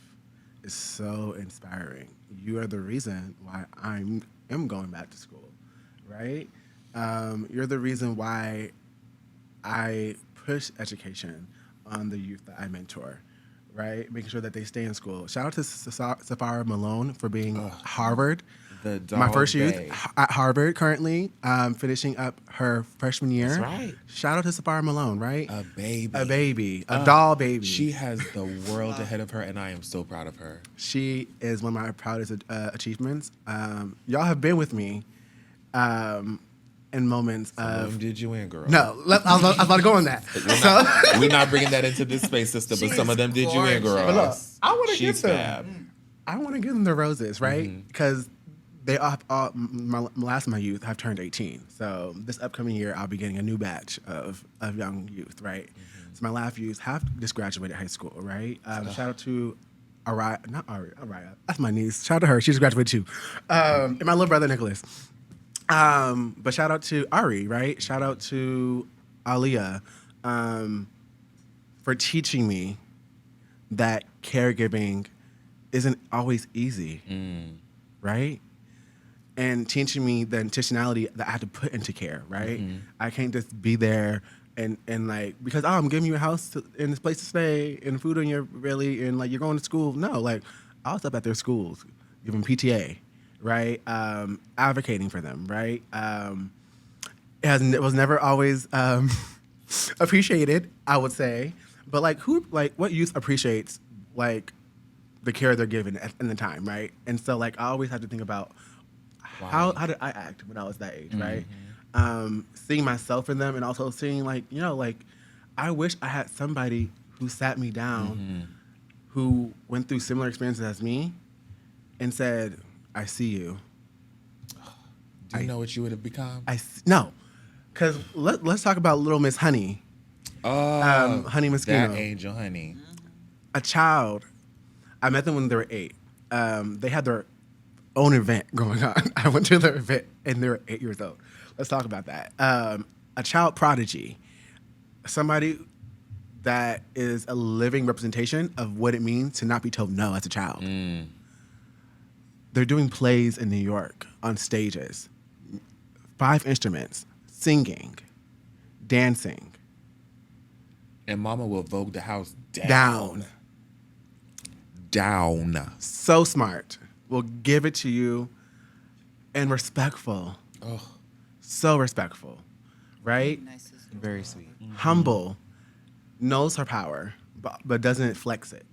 is so inspiring. You are the reason why I am going back to school, right? You're the reason why I push education on the youth that I mentor, right? Making sure that they stay in school. Shout out to Safara Malone for being Harvard. My first youth at Harvard currently, finishing up her freshman year. That's right. Shout out to Safara Malone, right? A baby. A baby. A doll baby. She has the world ahead of her, and I am so proud of her. She is one of my proudest achievements. Y'all have been with me in moments of... did you in, girl? No, I was about to go on that. We're not bringing that into this space, sister, but some of them did you in, girl. But look, I want to give them... Fab. I want to give them the roses, right? Because they all my last of my youth have turned 18. So this upcoming year, I'll be getting a new batch of young youth, right? So my last youth have just graduated high school, right? Shout out to Araya. That's my niece. Shout out to her. She just graduated too. And my little brother, Nicholas. But shout out to Ari, right? Shout out to Aliyah for teaching me that caregiving isn't always easy, right? And teaching me the intentionality that I have to put into care, right? I can't just be there and like, because I'm giving you a house and this place to stay and food in your belly and like you're going to school. No, like I was up at their schools, giving PTA, right? Advocating for them, right? It was never always appreciated, I would say. But what youth appreciates like the care they're given in the time, right? And so like I always have to think about how did I act when I was that age, right? Seeing myself in them and also seeing like, you know, like I wish I had somebody who sat me down, who went through similar experiences as me and said, I see you. Do you know what you would have become? No, because let's talk about Little Miss Honey. Honey Mosquito. That angel, honey. A child. I met them when they were 8. They had their own event going on. I went to their event and they were 8 years old. Let's talk about that. A child prodigy. Somebody that is a living representation of what it means to not be told no as a child. They're doing plays in New York on stages. 5 instruments, singing, dancing. And mama will vogue the house down. So smart. Will give it to you and respectful. Oh, So respectful, right? Nice as well. very sweet. Humble, knows her power, but doesn't flex it.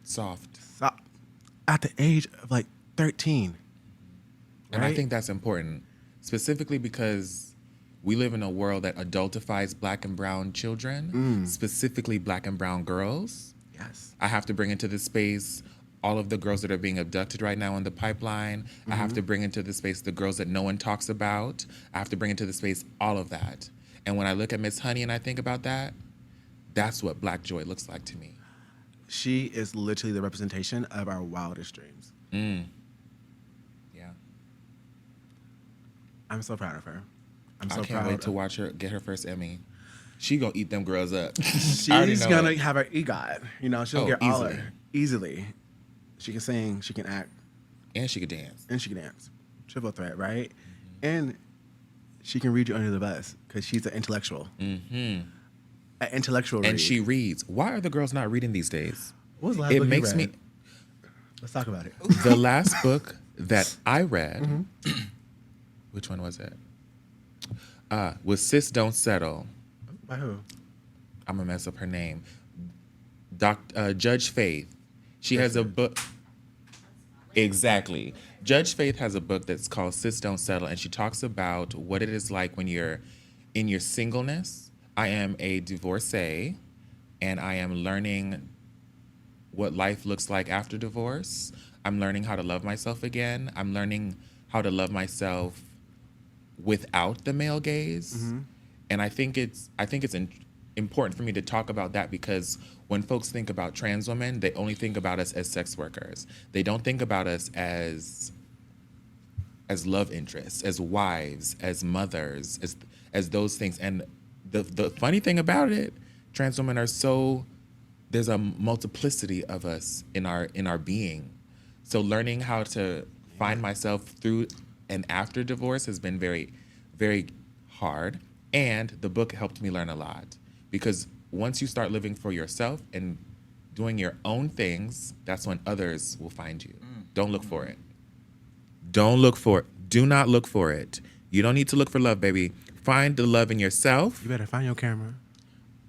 Soft. So, at the age of like 13. And I Right? think that's important, specifically because we live in a world that adultifies Black and brown children, specifically Black and brown girls. Yes. I have to bring into this space all of the girls that are being abducted right now in the pipeline. I have to bring into the space the girls that no one talks about. I have to bring into the space all of that. And when I look at Miss Honey and I think about that, that's what Black joy looks like to me. She is literally the representation of our wildest dreams. Yeah. I'm so proud of her. I'm I so can't proud wait to watch her get her first Emmy. She gonna eat them girls up. She's I already know gonna it. have her EGOT. You know, she'll get all easily. her easily. She can sing, she can act, And she could dance. and she can dance. Triple threat, right? And she can read you under the bus because she's an intellectual. An intellectual read. And she reads. Why are the girls not reading these days? What was the last It book you makes read? me. Let's talk about it. The last book that I read, which one was it? Was Sis Don't Settle. By who? I'm gonna mess up her name. Judge Faith. She has a book. Exactly. Judge Faith has a book that's called Sis Don't Settle, and she talks about what it is like when you're in your singleness. I am a divorcee, and I am learning what life looks like after divorce. I'm learning how to love myself again. I'm learning how to love myself without the male gaze. And I think it's important for me to talk about that because when folks think about trans women, they only think about us as sex workers. They don't think about us as love interests, as wives, as mothers, as those things. And the funny thing about it, trans women are there's a multiplicity of us in our being. So learning how to find myself through and after divorce has been very, very hard. And the book helped me learn a lot because once you start living for yourself and doing your own things, that's when others will find you. Don't look for it. Don't look for it. Do not look for it. You don't need to look for love, baby. Find the love in yourself. You better find your camera.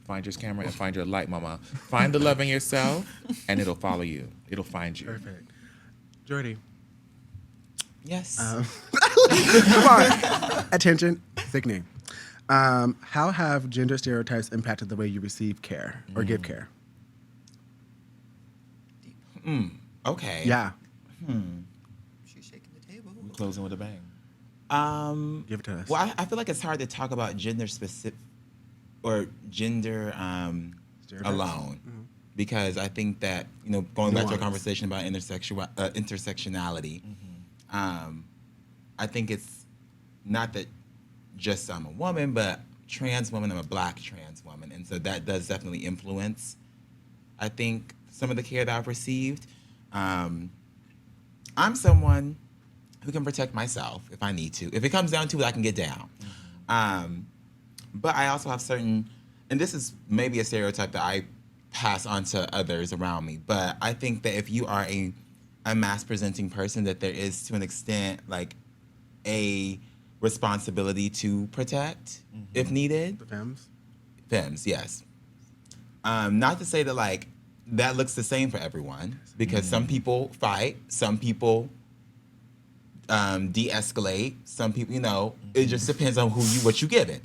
Find your camera and find your light, mama. Find the love in yourself, and it'll follow you. It'll find you. Perfect. Jordy. Yes. Come on. Attention. Sick name. How have gender stereotypes impacted the way you receive care or give care? Okay. Yeah. She's shaking the table. We're closing with a bang. Give it to us. Well, I feel like it's hard to talk about gender specific or gender Stereotypes? alone because I think that going back to a Nuance. conversation about intersectionality, I think it's not that just I'm a woman, but trans woman. I'm a Black trans woman, and so that does definitely influence, I think, some of the care that I've received. I'm someone who can protect myself if I need to. If it comes down to it, I can get down. But I also have certain, and this is maybe a stereotype that I pass on to others around me, but I think that if you are a mass-presenting person, that there is, to an extent, like a responsibility to protect if needed. The femmes? Femmes, yes. Not to say that, like, that looks the same for everyone, because some people fight, some people de-escalate, some people, it just depends on what you give it.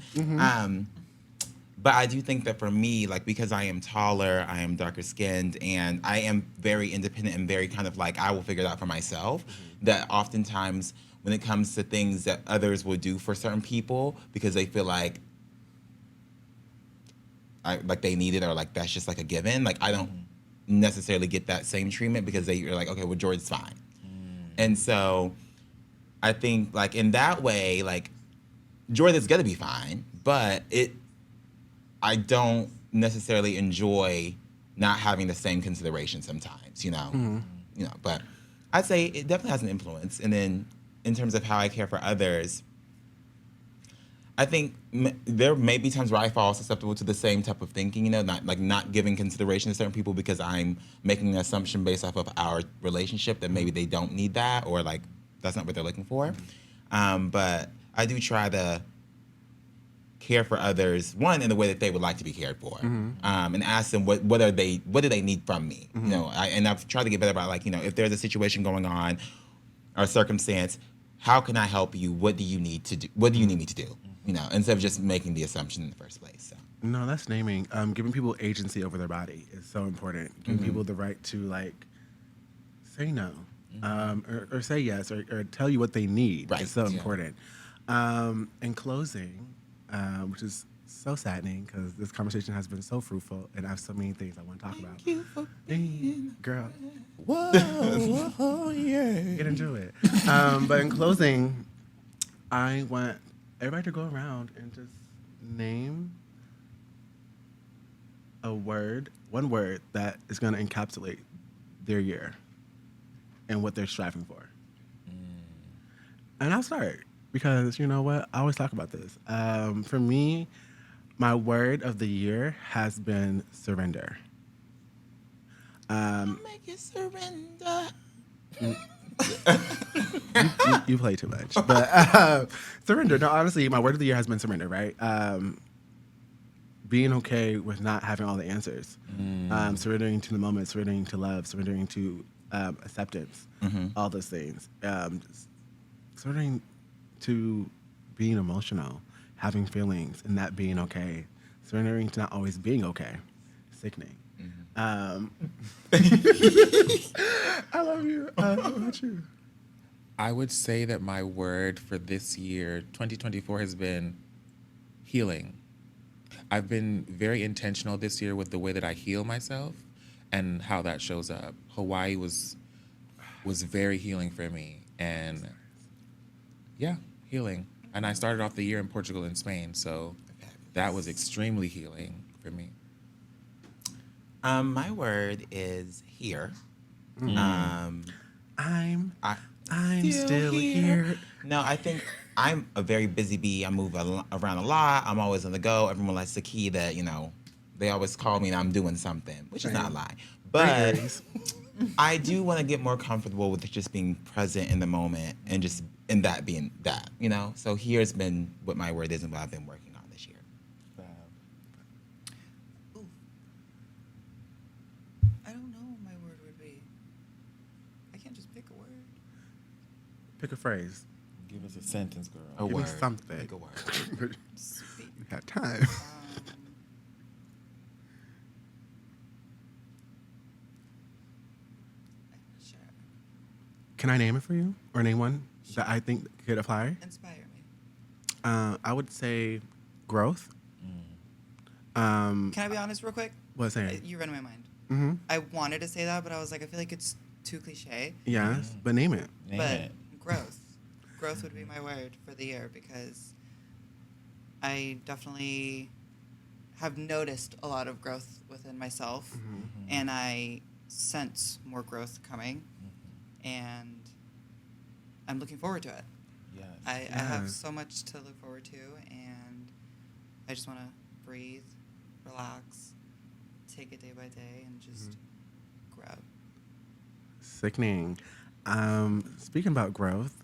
But I do think that for me, like, because I am taller, I am darker skinned, and I am very independent and very kind of like, I will figure it out for myself, that oftentimes when it comes to things that others will do for certain people because they feel like they need it or like that's just like a given, like I don't necessarily get that same treatment because you're like, okay, well, Jordan's fine. And so I think, like, in that way, like, Jordan's gonna be fine, but I don't necessarily enjoy not having the same consideration sometimes, but I'd say it definitely has an influence. And then in terms of how I care for others, I think there may be times where I fall susceptible to the same type of thinking, not giving consideration to certain people because I'm making an assumption based off of our relationship that maybe they don't need that or like that's not what they're looking for. But I do try to care for others, one, in the way that they would like to be cared for, and ask them what do they need from me, and I've tried to get better about, like, if there's a situation going on or circumstance, how can I help you? What do you need to do? What do you need me to do? Instead of just making the assumption in the first place. So. No, that's naming. Giving people agency over their body is so important. Giving people the right to, like, say no, or say yes, or tell you what they need is so important. In closing, which is so saddening because this conversation has been so fruitful and I have so many things I want to talk about. Thank you for being girl. Whoa, yeah. Get into it. But in closing, I want everybody to go around and just name one word that is going to encapsulate their year and what they're striving for. And I'll start because you know what? I always talk about this. For me, my word of the year has been surrender. I'll make you surrender. You play too much, but surrender. No, honestly, my word of the year has been surrender. Right, being okay with not having all the answers, surrendering to the moment, surrendering to love, surrendering to acceptance, all those things, surrendering to being emotional, having feelings, and that being okay, surrendering to not always being okay, sickening. I love you. What about you? I would say that my word for this year, 2024, has been healing. I've been very intentional this year with the way that I heal myself and how that shows up. Hawaii was very healing for me, and yeah, healing. And I started off the year in Portugal and Spain, so that was extremely healing for me. My word is here. I'm Still still here. No, I think I'm a very busy bee. I move around a lot. I'm always on the go. Everyone likes the key that, they always call me and I'm doing something, which is not a lie. But I do want to get more comfortable with just being present in the moment and just in that being that, So here's been what my word is and what I've been working on this year. Ooh. I don't know what my word would be. I can't just pick a word. Pick a phrase. Give us a sentence, girl. A Give me word. something. Pick a word. Speak. We got time. Sure. Can I name it for you, or name one that I think could apply? Inspire me. I would say growth. Can I be honest real quick? What's that? You read my mind. Mm-hmm. I wanted to say that, but I was like, I feel like it's too cliche. Yes, but name it. Name But it. growth. Growth would be my word for the year because I definitely have noticed a lot of growth within myself and I sense more growth coming and I'm looking forward to it. Yes. I have so much to look forward to and I just want to breathe, relax, take it day by day and just grow. Sickening. Speaking about growth,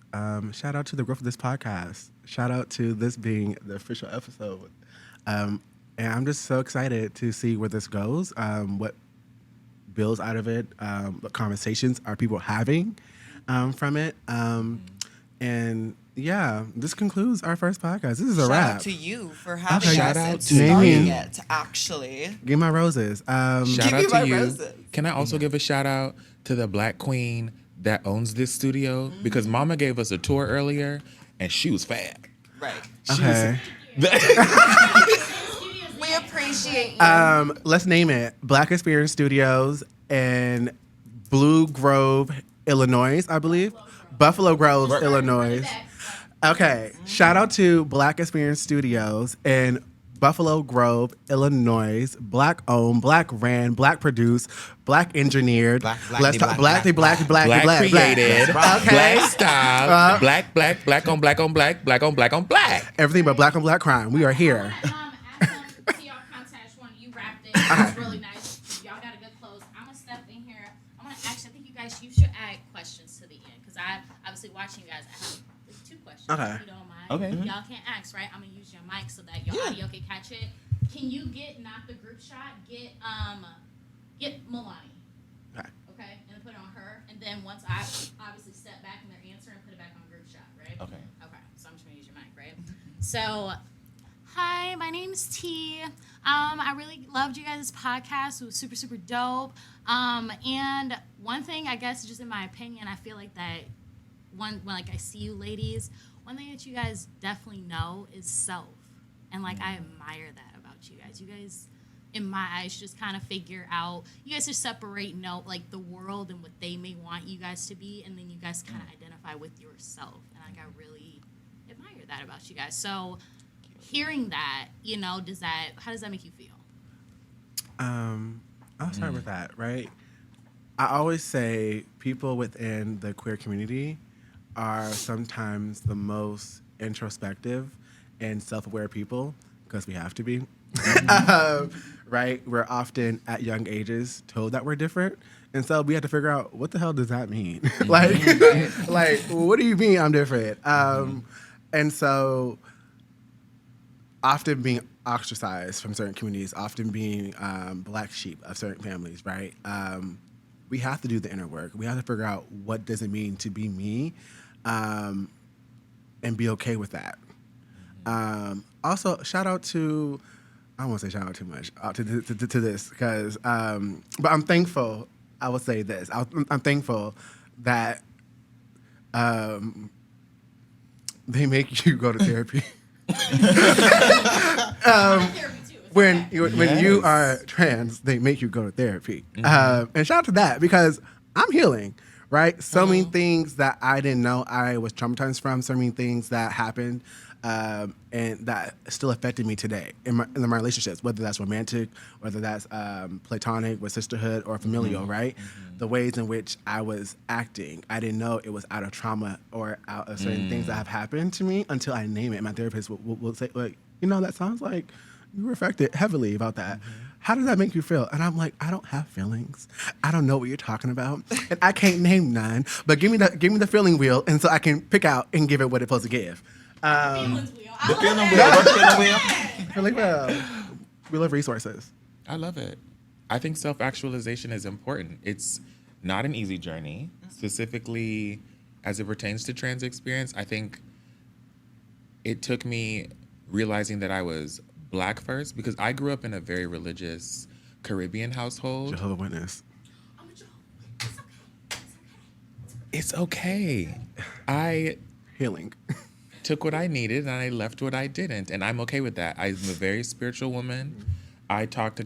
shout out to the growth of this podcast. Shout out to this being the official episode. And I'm just so excited to see where this goes, what builds out of it, what conversations are people having from it. And yeah, this concludes our first podcast. This is a Shout wrap. out to you for having Shout us out and to starting you. it, actually. Give my roses. Shout Give out me my to you. roses. Can I also give a shout out to the Black queen that owns this studio? Because Mama gave us a tour earlier and she was fat. Right. Okay. We appreciate you. Let's name it Black Experience Studios in Blue Grove, Illinois, I believe. Buffalo Grove, Illinois. Okay. Shout out to Black Experience Studios in Buffalo Grove, Illinois. Black owned, Black ran, Black produced, Black engineered. Black created, Black style, black on black on black, black on black on black. Everything but black on black crime. We are here. To y'all contact one, you wrapped it. It was really nice. Y'all got a good close. I'm gonna step in here. I'm gonna actually, I think you should add questions to the end because I obviously watching you guys. I have 2 questions. Okay. If you don't mind. Okay. Y'all can't ask, right? I'm gonna use your mic so that your audio can catch it. Can you get not the group shot? Get Milani. Okay, and put it on her, and then once I obviously step back in their answer and put it back on group shot, right? Okay. Okay, so I'm just gonna use your mic, right? So, hi, my name's T. I really loved you guys' podcast. It was super, super dope. And one thing, I guess, just in my opinion, I feel like that when like I see you ladies, one thing that you guys definitely know is self, and like I admire that about you guys. You guys, in my eyes, just kind of figure out. You guys just separate, like the world and what they may want you guys to be, and then you guys kind of identify with yourself. And like I really admire that about you guys. So, hearing that, how does that make you feel? I'll start with that, right? I always say people within the queer community are sometimes the most introspective and self-aware people because we have to be. Right? We're often at young ages told that we're different. And so we have to figure out what the hell does that mean? like, what do you mean I'm different? And so often being ostracized from certain communities, often being black sheep of certain families, right? We have to do the inner work. We have to figure out what does it mean to be me, and be okay with that. Also, shout out to, I don't want to say shout out too much to this because, but I'm thankful. I will say this. I'm thankful that they make you go to therapy. When you are trans, they make you go to therapy. And shout out to that because I'm healing, right? So many things that I didn't know I was traumatized from, so many things that happened and that still affected me today in my relationships, whether that's romantic, whether that's platonic with sisterhood or familial, right? The ways in which I was acting, I didn't know it was out of trauma or out of certain things that have happened to me until I name it. My therapist will say, like, that sounds like you were affected heavily about that. How does that make you feel? And I'm like, I don't have feelings. I don't know what you're talking about. And I can't name none, but give me the feeling wheel and so I can pick out and give it what it's supposed to give. Feelings wheel. The feeling wheel. Really well. We love resources. I love it. I think self-actualization is important. It's not an easy journey, specifically as it pertains to trans experience. I think it took me realizing that I was Black first because I grew up in a very religious Caribbean household. Jehovah's Witness. I'm a Jehovah's. It's okay. I Healing. took what I needed and I left what I didn't, and I'm okay with that. I'm a very spiritual woman. I talk to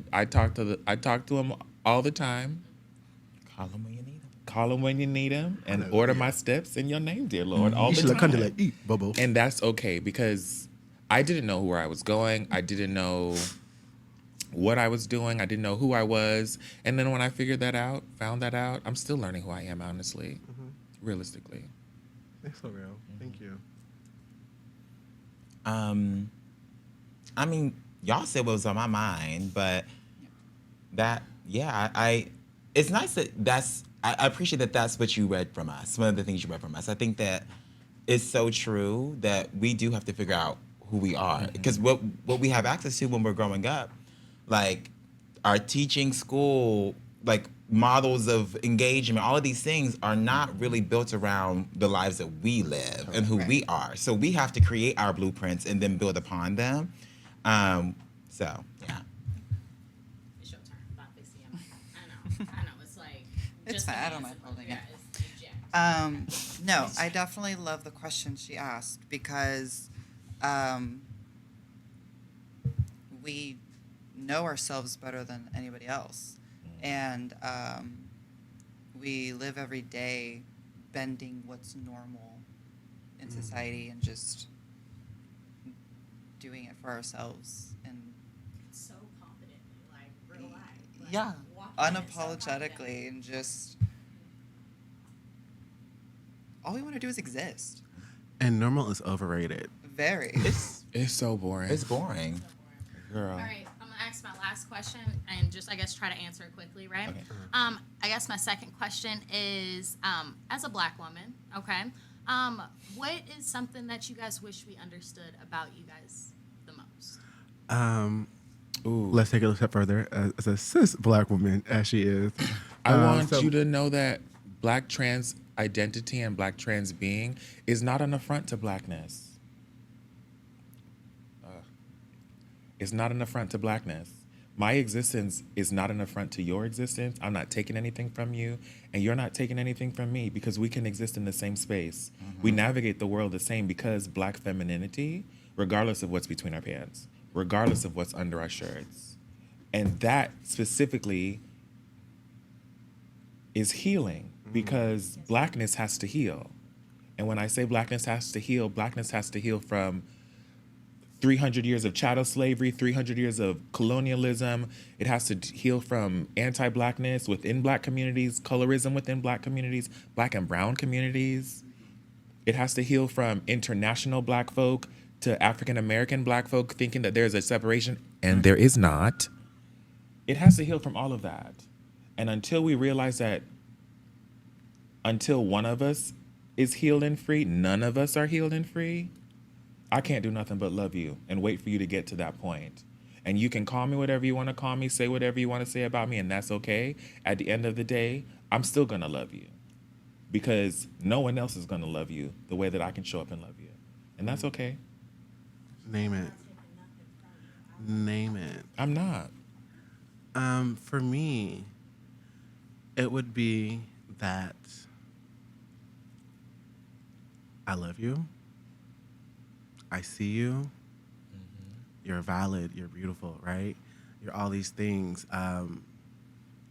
them all the time. Call them when you need them. Call them when you need them, and order my steps in your name, dear Lord, all the You time. should eat, Bobo. And that's okay because I didn't know where I was going. I didn't know what I was doing. I didn't know who I was. And then when I found that out, I'm still learning who I am, honestly, realistically. That's so real. Thank you. I mean, y'all said what was on my mind, but it's nice that I appreciate that that's what you read from us. One of the things you read from us. I think that it's so true that we do have to figure out who we are. Because what we have access to when we're growing up, like our teaching, school, like models of engagement, all of these things are not really built around the lives that we live and who we are. So we have to create our blueprints and then build upon them. So, yeah. It's your turn. About this, yeah. I know. It's like It's fine. I don't mind holding it. No, I definitely love the question she asked because we know ourselves better than anybody else. And we live every day bending what's normal in society and just doing it for ourselves. And so confidently, like real life. Like, yeah, walking in it so unapologetically and just all we want to do is exist. And normal is overrated. Very. It's so boring. It's boring. Girl. All right, I'm gonna ask my last question and just I guess try to answer it quickly, right? Okay. I guess my second question is, as a Black woman, okay, what is something that you guys wish we understood about you guys the most? Let's take it a step further. As a cis Black woman, as she is, I want you to know that Black trans identity and Black trans being is not an affront to Blackness. It's not an affront to Blackness. My existence is not an affront to your existence. I'm not taking anything from you, and you're not taking anything from me because we can exist in the same space. We navigate the world the same because Black femininity, regardless of what's between our pants, regardless of what's under our shirts, and that specifically is healing because Blackness has to heal. And when I say Blackness has to heal from 300 years of chattel slavery, 300 years of colonialism. It has to heal from anti-Blackness within Black communities, colorism within Black communities, Black and brown communities. It has to heal from international Black folk to African American Black folk thinking that there's a separation, and there is not. It has to heal from all of that. And until we realize that, until one of us is healed and free, none of us are healed and free, I can't do nothing but love you and wait for you to get to that point. And you can call me whatever you want to call me, say whatever you want to say about me, and that's okay. At the end of the day, I'm still going to love you because no one else is going to love you the way that I can show up and love you. And that's okay. Name it. Name it. I'm not. For me, it would be that I love you. I see you. You're valid. You're beautiful, right? You're all these things.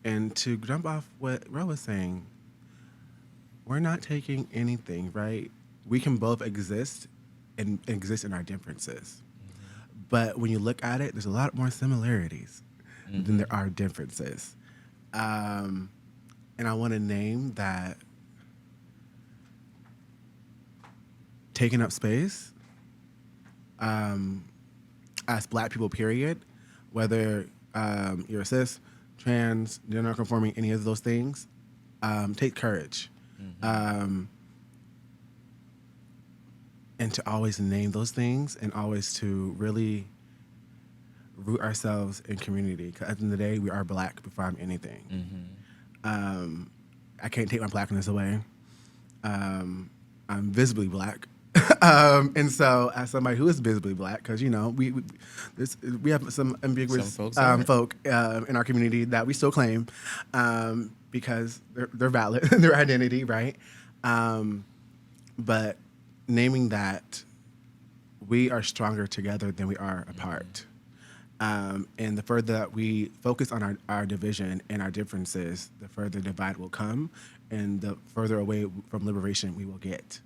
And to jump off what Ro was saying, we're not taking anything, right? We can both exist and exist in our differences. But when you look at it, there's a lot more similarities than there are differences. And I want to name that taking up space as Black people, period, whether you're cis, trans, gender conforming, any of those things, take courage. And to always name those things and always to really root ourselves in community. Because at the end of the day, we are Black before I'm anything. I can't take my Blackness away. I'm visibly Black. And so, as somebody who is visibly Black, because we have some ambiguous Some folk in our community that we still claim because they're valid in their identity, right? But naming that we are stronger together than we are apart, and the further that we focus on our division and our differences, the further divide will come, and the further away from liberation we will get.